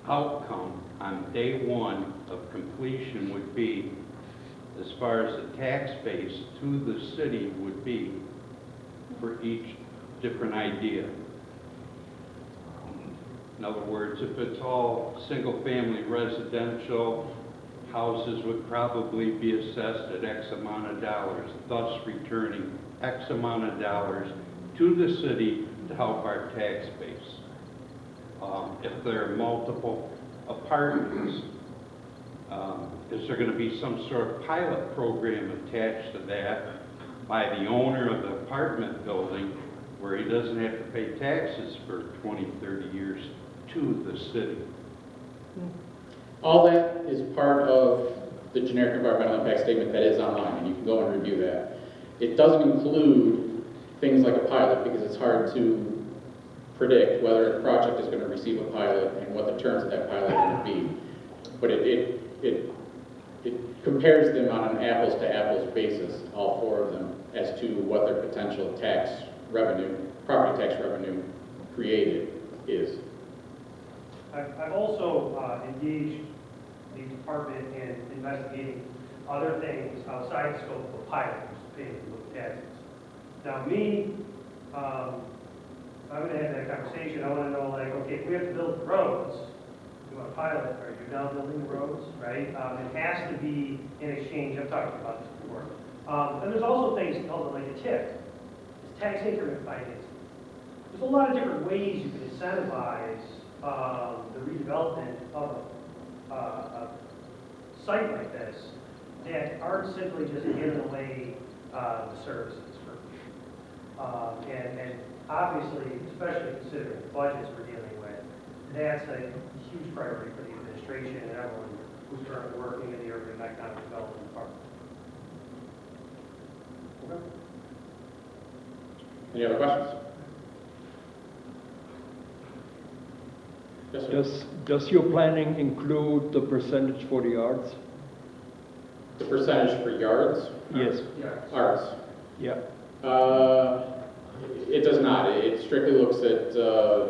outcome on day 1 of completion would be as far as the tax base to the city would be for each different idea. In other words, if it's all single-family residential, houses would probably be assessed at X amount of dollars, thus returning X amount of dollars to the city to help our tax base. If there are multiple apartments, is there going to be some sort of pilot program attached to that by the owner of the apartment building where he doesn't have to pay taxes for 20, 30 years to the city? All that is part of the generic environmental impact statement that is online, and you can go and review that. It doesn't include things like a pilot because it's hard to predict whether a project is going to receive a pilot and what the terms of that pilot are going to be. But it compares them on an apples-to-apples basis, all 4 of them, as to what their potential tax revenue, property tax revenue created is. I've also engaged the department in investigating other things outside the scope of a pilot, which is paying local taxes. Now, me, I'm going to have that conversation. I want to know, like, okay, if we have to build roads, we want a pilot, are you now building the roads, right? It has to be in exchange. I've talked about this before. And there's also things called like a TIF, it's tax increment financing. There's a lot of different ways you can incentivize the redevelopment of a site like this that aren't simply just giving away the services for and obviously, especially considering the budgets we're dealing with, that's a huge priority for the administration and everyone who's currently working in the urban and economic development department. Okay. Any other questions? Yes, sir. Does your planning include the percentage for the arts? The percentage for yards? Yes. Arts? Yeah. It does not. It strictly looks at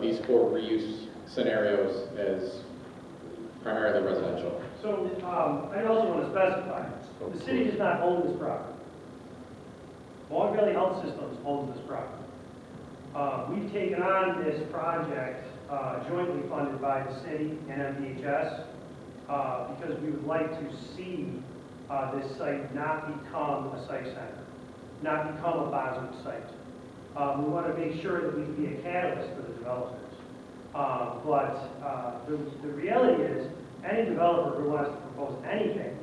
these 4 reuse scenarios as primarily residential. So I also want to specify, the city does not own this property. Mohawk Valley Health Systems owns this property. We've taken on this project jointly funded by the city and MDHS because we would like to see this site not become a psych center, not become a Boswick site. We want to make sure that we can be a catalyst for the developers. But the reality is, any developer who wants to propose anything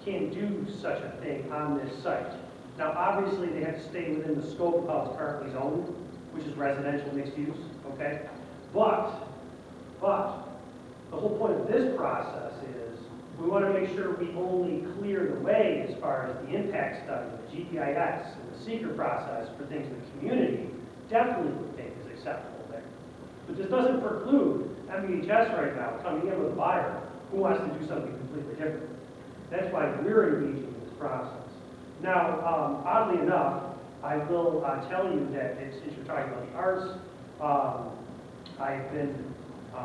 can do such a thing on this site. Now, obviously, they have to stay within the scope of how it's currently zoned, which is residential mixed use, okay? But the whole point of this process is We want to make sure we only clear the way as far as the impact study, the GPIS, and the seeker process for things in the community, definitely would think is acceptable there. But this doesn't preclude MVHS right now coming in with a buyer who wants to do something completely different. That's why we're engaging in this process. Now, oddly enough, I will tell you that since you're talking about the arts, I've been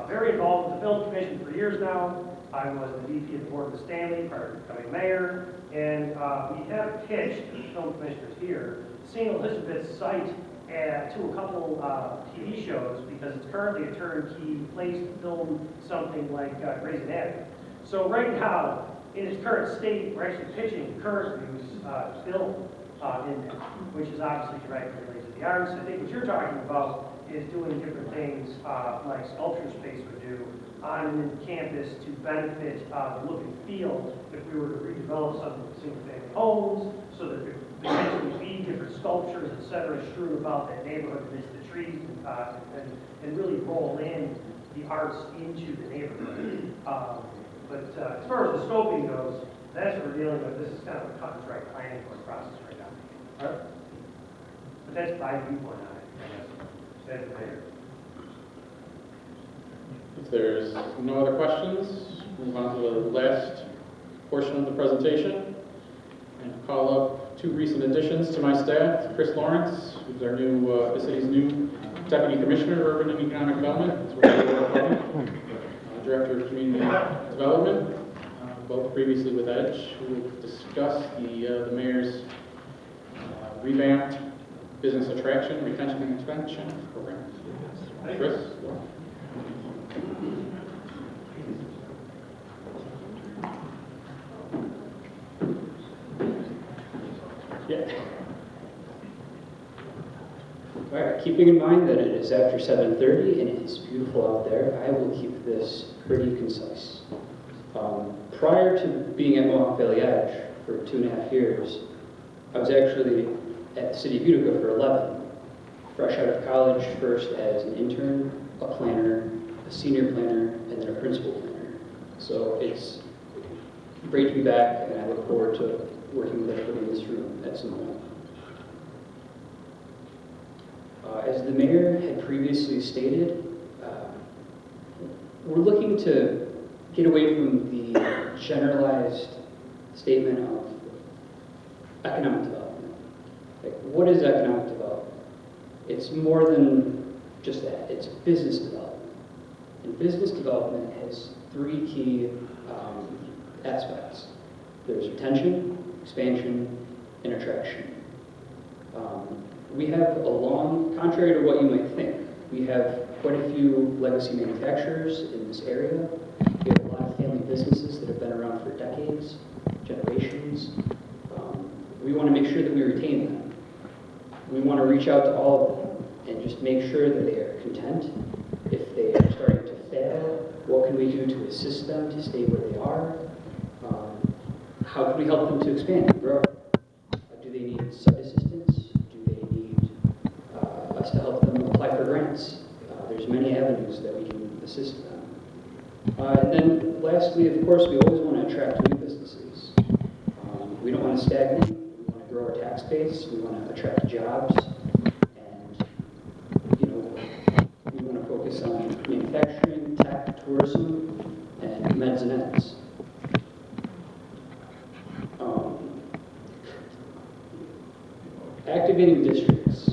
very involved with the Film Commission for years now. I was the VP of the Board of Stanley prior to becoming mayor, and we have pitched to the film commissioners here St. Elizabeth's site to a couple TV shows because it's currently a turnkey place to film something like Grey's Anatomy. So right now, in its current state, we're actually pitching current use film in there, which is obviously directly related to the arts. I think what you're talking about is doing different things like Sculpture Space would do on and in campus to benefit the look and feel if we were to redevelop some of the single-family homes so that there could potentially be different sculptures, et cetera, strewn about that neighborhood amidst the trees and really roll in the arts into the neighborhood. But as far as the scoping goes, that's what we're dealing with. This is kind of a cut and dry planning process right now. Right? But that's my viewpoint on it, I guess. That's the mayor. If there's no other questions, move on to the last portion of the presentation. And call up two recent additions to my staff, Chris Lawrence, who's our new, the city's new Deputy Commissioner of Urban and Economic Development, Director of Community Development, both previously with EDGE, who will discuss the mayor's revamped business attraction, retention, and expansion program. Chris? Yeah. All right, keeping in mind that it is after 7:30 and it is beautiful out there, I will keep this pretty concise. Prior to being at Mohawk Valley Edge for 2.5 years, I was actually at the city of Utica for 11. Fresh out of college, first as an intern, a planner, a senior planner, and then a principal planner. So it's great to be back, and I look forward to working with everybody in this room at some point. As the mayor had previously stated, we're looking to get away from the generalized statement of economic development. Like, what is economic development? It's more than just that. It's business development. And business development has 3 key aspects. There's retention, expansion, and attraction. We have a long, contrary to what you might think, we have quite a few legacy manufacturers in this area. We have a lot of family businesses that have been around for decades, generations. We want to make sure that we retain them. We want to reach out to all of them and just make sure that they are content. If they are starting to fail, what can we do to assist them to stay where they are? How can we help them to expand and grow? Do they need site assistance? Do they need us to help them apply for grants? There's many avenues that we can assist them. And then lastly, of course, we always want to attract new businesses. We don't want to stagnate. We want to grow our tax base. We want to attract jobs. And, you know, we want to focus on manufacturing, tech, tourism, and meds and ends. Activating districts.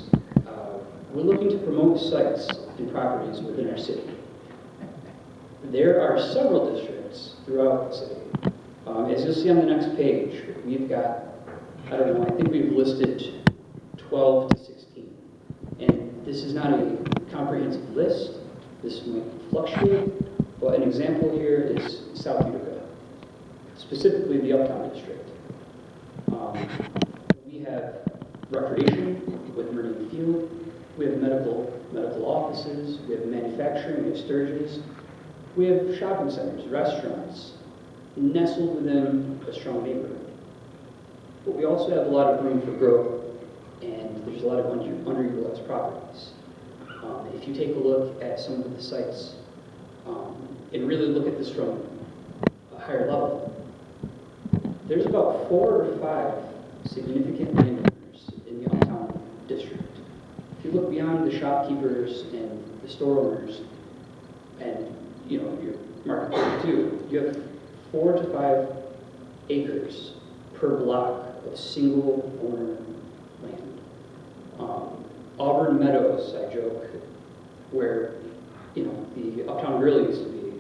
We're looking to promote sites and properties within our city. There are several districts throughout the city. As you'll see on the next page, we've got, I don't know, I think we've listed 12 to 16. And this is not a comprehensive list. This might fluctuate, but an example here is South Utica, specifically the Uptown District. We have recreation with Meridian Field. We have medical offices. We have manufacturing. We have Sturgis. We have shopping centers, restaurants, nestled within a strong neighborhood. But we also have a lot of room for growth, and there's a lot of underutilized properties. If you take a look at some of the sites and really look at this from a higher level, there's about 4 or 5 significant landowners in the uptown district. If you look beyond the shopkeepers and the store owners, and your market 32, you have 4 to 5 acres per block of single owner land. Auburn Meadows, I joke, where the Uptown Grill used to be,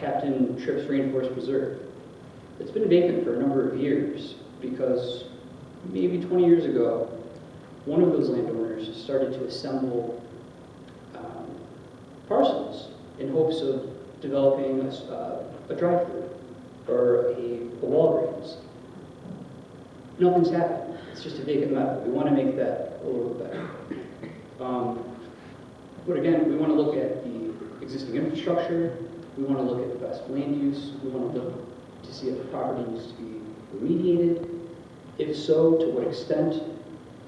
Captain Tripp's Rainforest Preserve. It's been vacant for a number of years because maybe 20 years ago, one of those landowners started to assemble parcels in hopes of developing a drive-through or a Walgreens. Nothing's happened. It's just a vacant lot. We want to make that a little bit better. But again, we want to look at the existing infrastructure. We want to look at the best land use. We want to look to see if the property needs to be remediated. If so, to what extent?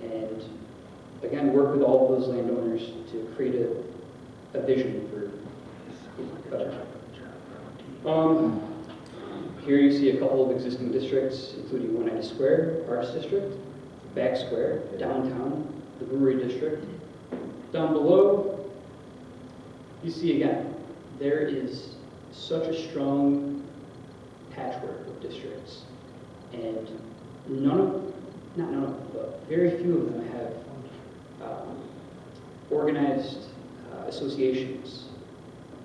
And again, work with all of those landowners to create a vision for better. Here you see a couple of existing districts, including 190 Square, Arts District, Back Square, Downtown, the Brewery District. Down below, you see again, there is such a strong patchwork of districts, and but very few of them have organized associations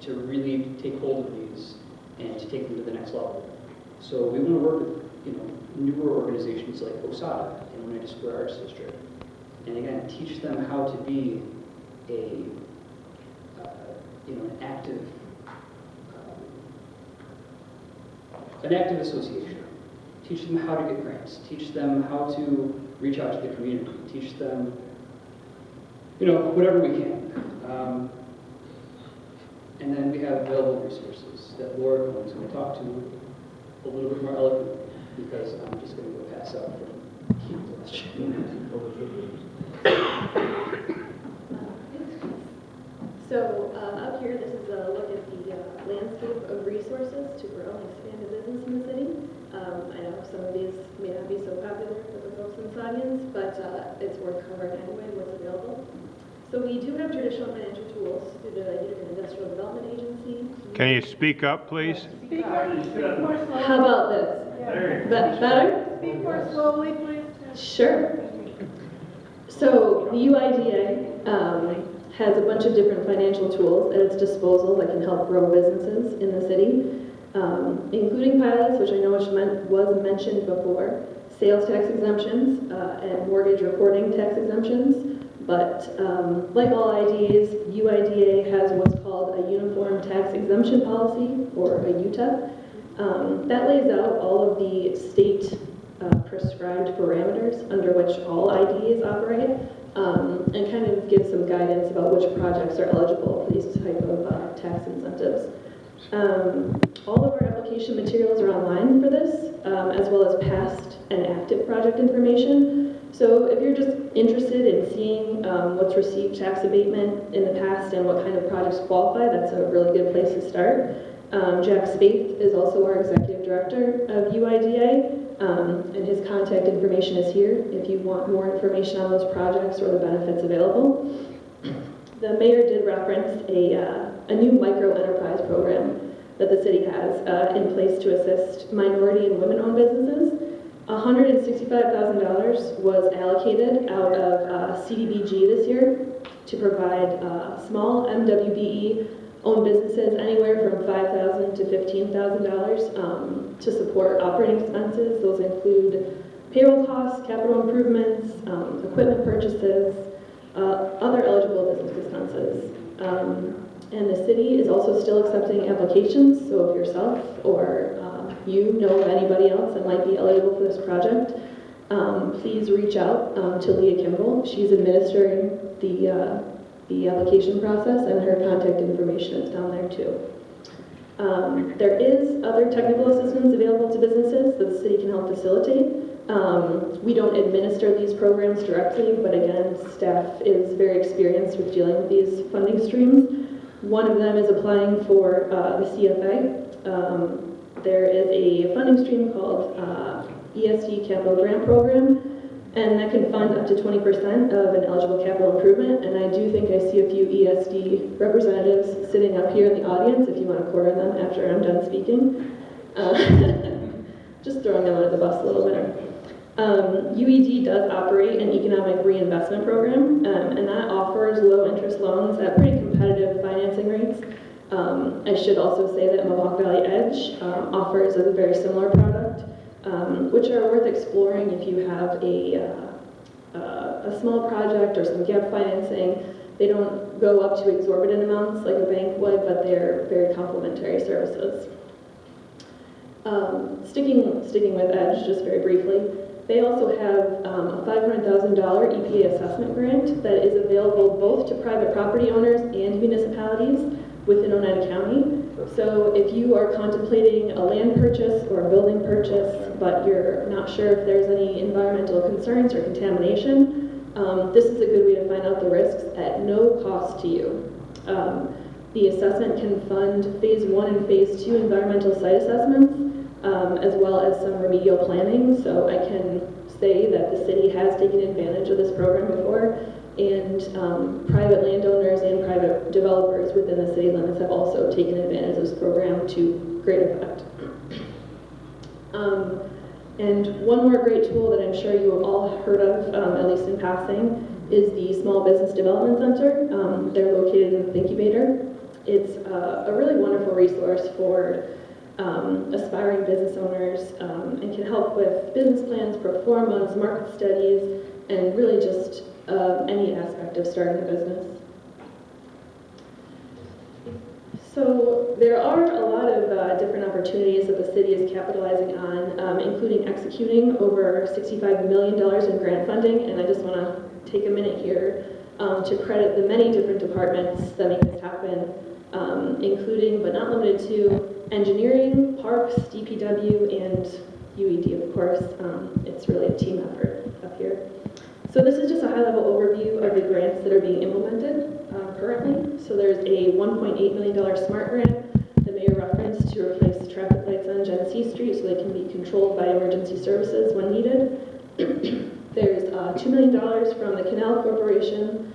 to really take hold of these and to take them to the next level. So we want to work with newer organizations like OSADA and 190 Square Arts District, and again teach them how to be an active association. Teach them how to get grants. Teach them how to reach out to the community. Teach them, whatever we can. And then we have available resources that Laura is going to talk to a little bit more eloquently, because I'm just going to go pass out from key question. So up here, this is a look at the landscape of resources to grow and expand a business in the city. I know some of these may not be so popular for the folks in this audience, but it's worth covering anyway, what's available. So we do have traditional financial tools through the Utica Industrial Development Agency. Can you speak up, please? Speak more slowly. How about this? Better? Speak more slowly, please. Sure. So the UIDA has a bunch of different financial tools at its disposal that can help grow businesses in the city, including pilots, which I know was mentioned before, sales tax exemptions, and mortgage recording tax exemptions. But like all IDAs, UIDA has what's called a Uniform Tax Exemption Policy, or a UTA. That lays out all of the state prescribed parameters under which all IDAs operate, and kind of gives some guidance about which projects are eligible for these type of tax incentives. All of our application materials are online for this, as well as past and active project information. So if you're just interested in seeing what's received tax abatement in the past and what kind of projects qualify, that's a really good place to start. Jack Spaeth is also our executive director of UIDA, and his contact information is here if you want more information on those projects or the benefits available. The mayor did reference a new micro-enterprise program that the city has in place to assist minority and women-owned businesses. $165,000 was allocated out of CDBG this year to provide small MWBE-owned businesses anywhere from $5,000 to $15,000 to support operating expenses. Those include payroll costs, capital improvements, equipment purchases, other eligible business expenses. And the city is also still accepting applications, so if yourself or you know of anybody else that might be eligible for this project, please reach out to Leah Kimball. She's administering the application process, and her contact information is down there too. There is other technical assistance available to businesses that the city can help facilitate. We don't administer these programs directly, but again, staff is very experienced with dealing with these funding streams. One of them is applying for the CFA. there is a funding stream called ESD Capital Grant Program, and that can fund up to 20% of an eligible capital improvement. And I do think I see a few ESD representatives sitting up here in the audience if you want to quarter them after I'm done speaking. Just throwing them under the bus a little bit. UED does operate an economic reinvestment program, and that offers low-interest loans at pretty competitive financing rates. I should also say that Mohawk Valley Edge offers a very similar product, which are worth exploring if you have a small project or some gap financing. They don't go up to exorbitant amounts like a bank would, but they're very complementary services. Sticking with Edge, just very briefly, they also have a $500,000 EPA assessment grant that is available both to private property owners and municipalities within Oneida County. So if you are contemplating a land purchase or a building purchase, but you're not sure if there's any environmental concerns or contamination, this is a good way to find out the risks at no cost to you. The assessment can fund phase 1 and phase 2 environmental site assessments, as well as some remedial planning. So I can say that the city has taken advantage of this program before, and private landowners and private developers within the city limits have also taken advantage of this program to great effect. And one more great tool that I'm sure you have all heard of, at least in passing, is the Small Business Development Center. They're located in the incubator. It's a really wonderful resource for aspiring business owners, and can help with business plans, pro formas, market studies, and really just any aspect of starting a business. So there are a lot of different opportunities that the city is capitalizing on, including executing over $65 million in grant funding, and I just want to take a minute here to credit the many different departments that make this happen, including but not limited to engineering, parks, DPW, and UED, of course. It's really a team effort up here. So this is just a high-level overview of the grants that are being implemented currently. So there's a $1.8 million SMART grant that Mayor referenced to replace the traffic lights on Genesee Street so they can be controlled by emergency services when needed. There's $2 million from the Canal Corporation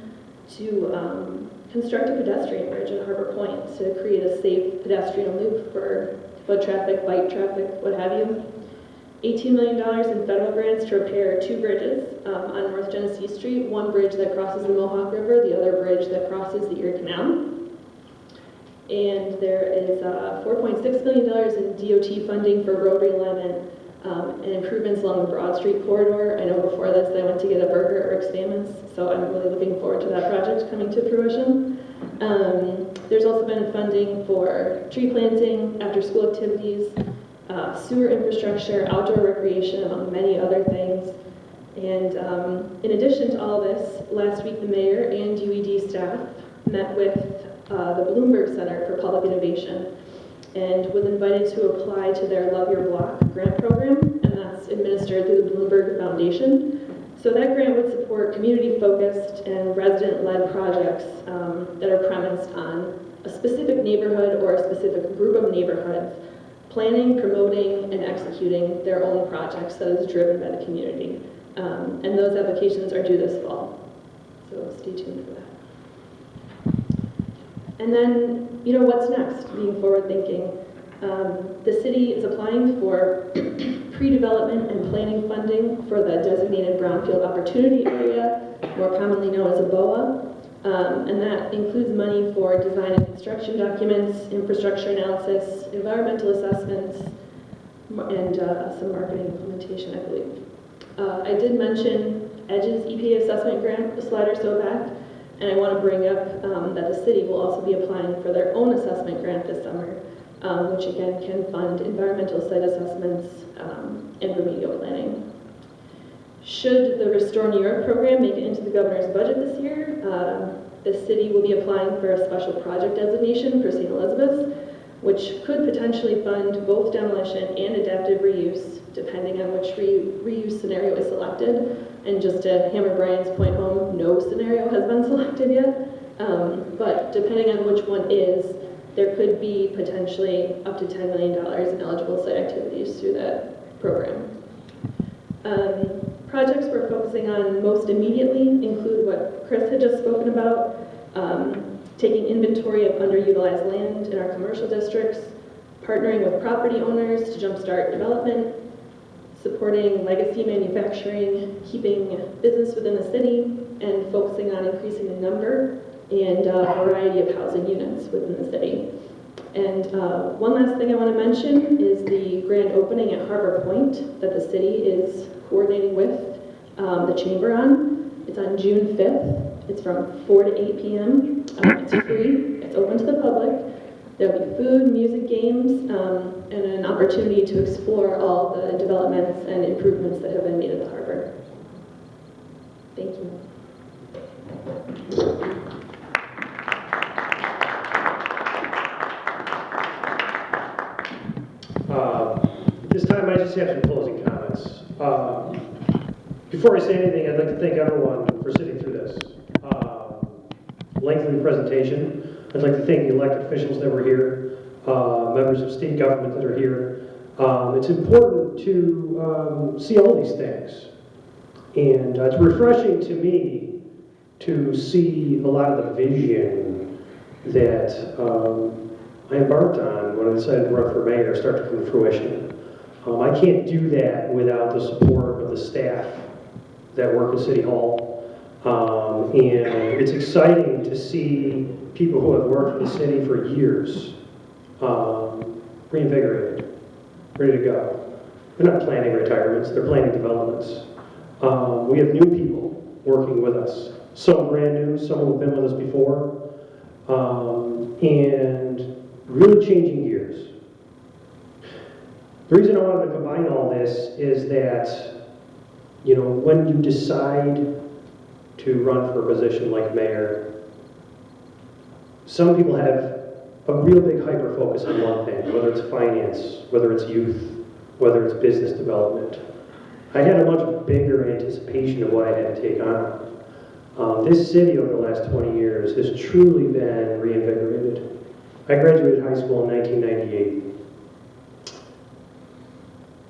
to construct a pedestrian bridge at Harbor Point to create a safe pedestrian loop for foot traffic, bike traffic, what have you. $18 million in federal grants to repair 2 bridges on North Genesee Street, one bridge that crosses the Mohawk River, the other bridge that crosses the Erie Canal. And there is $4.6 million in DOT funding for road realignment and improvements along the Broad Street corridor. I know before this I went to get a burger at Rick's Famous, so I'm really looking forward to that project coming to fruition. There's also been funding for tree planting, after-school activities, sewer infrastructure, outdoor recreation, among many other things. And in addition to all this, last week the mayor and UED staff met with the Bloomberg Center for Public Innovation and was invited to apply to their Love Your Block grant program, and that's administered through the Bloomberg Foundation. So that grant would support community-focused and resident-led projects that are premised on a specific neighborhood or a specific group of neighborhoods, planning, promoting, and executing their own projects that is driven by the community. And those applications are due this fall. So stay tuned for that. And then, you know, what's next, being forward-thinking? The city is applying for pre-development and planning funding for the designated Brownfield Opportunity Area, more commonly known as a BOA. And that includes money for design and construction documents, infrastructure analysis, environmental assessments, and some marketing implementation, I believe. I did mention EDGE's EPA assessment grant a slide or so back, and I want to bring up that the city will also be applying for their own assessment grant this summer, which again can fund environmental site assessments and remedial planning. Should the Restore New York program make it into the governor's budget this year, the city will be applying for a special project designation for St. Elizabeth's, which could potentially fund both demolition and adaptive reuse, depending on which reuse scenario is selected. And just to hammer Brian's point home, no scenario has been selected yet. But depending on which one is, there could be potentially up to $10 million in eligible site activities through that program. Projects we're focusing on most immediately include what Chris had just spoken about, taking inventory of underutilized land in our commercial districts, partnering with property owners to jumpstart development, supporting legacy manufacturing, keeping business within the city, and focusing on increasing the number and variety of housing units within the city. And one last thing I want to mention is the grand opening at Harbor Point that the city is coordinating with the Chamber on. It's on June 5th. It's from 4 to 8 p.m. It's free. It's open to the public. There'll be food, music, games, and an opportunity to explore all the developments and improvements that have been made at the harbor. Thank you. This time I just have some closing comments. Before I say anything, I'd like to thank everyone for sitting through this lengthy presentation. I'd like to thank the elected officials that were here, members of state government that are here. It's important to see all these things. And it's refreshing to me to see a lot of the vision that I embarked on when I decided to run for mayor start to come to fruition. I can't do that without the support of the staff that work at City Hall. And it's exciting to see people who have worked for the city for years reinvigorated, ready to go. They're not planning retirements, they're planning developments. We have new people working with us. Some brand new, some who have been with us before. And really changing gears. The reason I wanted to combine all this is that, you know, when you decide to run for a position like mayor, some people have a real big hyper focus on one thing, whether it's finance, whether it's youth, whether it's business development. I had a much bigger anticipation of what I had to take on. This city over the last 20 years has truly been reinvigorated. I graduated high school in 1998.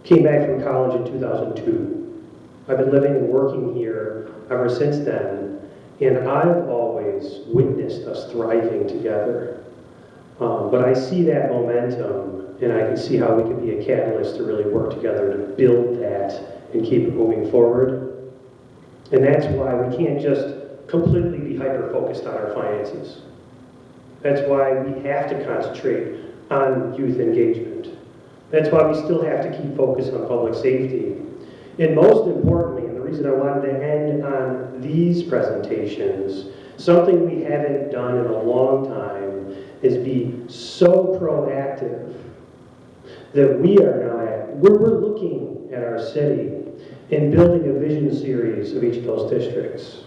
Came back from college in 2002. I've been living and working here ever since then, and I've always witnessed us thriving together. But I see that momentum, and I can see how we can be a catalyst to really work together to build that and keep it moving forward. And that's why we can't just completely be hyper-focused on our finances. That's why we have to concentrate on youth engagement. That's why we still have to keep focused on public safety. And most importantly, and the reason I wanted to end on these presentations, something we haven't done in a long time is be so proactive that we are now we're looking at our city and building a vision series of each of those districts.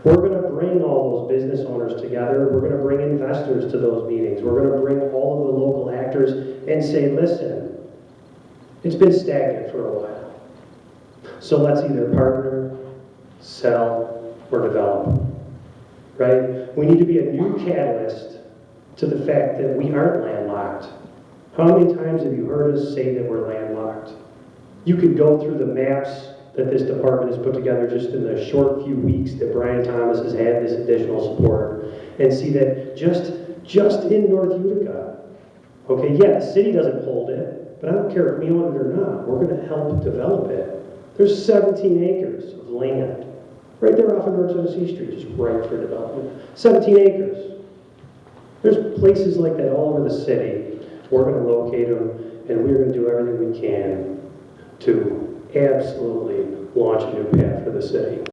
We're going to bring all those business owners together. We're going to bring investors to those meetings. We're going to bring all of the local actors and say, listen, it's been stagnant for a while. So let's either partner, sell, or develop, right? We need to be a new catalyst to the fact that we aren't landlocked. How many times have you heard us say that we're landlocked? You could go through the maps that this department has put together just in the short few weeks that Brian Thomas has had this additional support and see that just in North Utica, okay, yeah, the city doesn't hold it, but I don't care if we own it or not, we're going to help develop it. There's 17 acres of land right there off of North Tennessee Street, just right for development. 17 acres. There's places like that all over the city. We're going to locate them, and we're going to do everything we can to absolutely launch a new path for the city.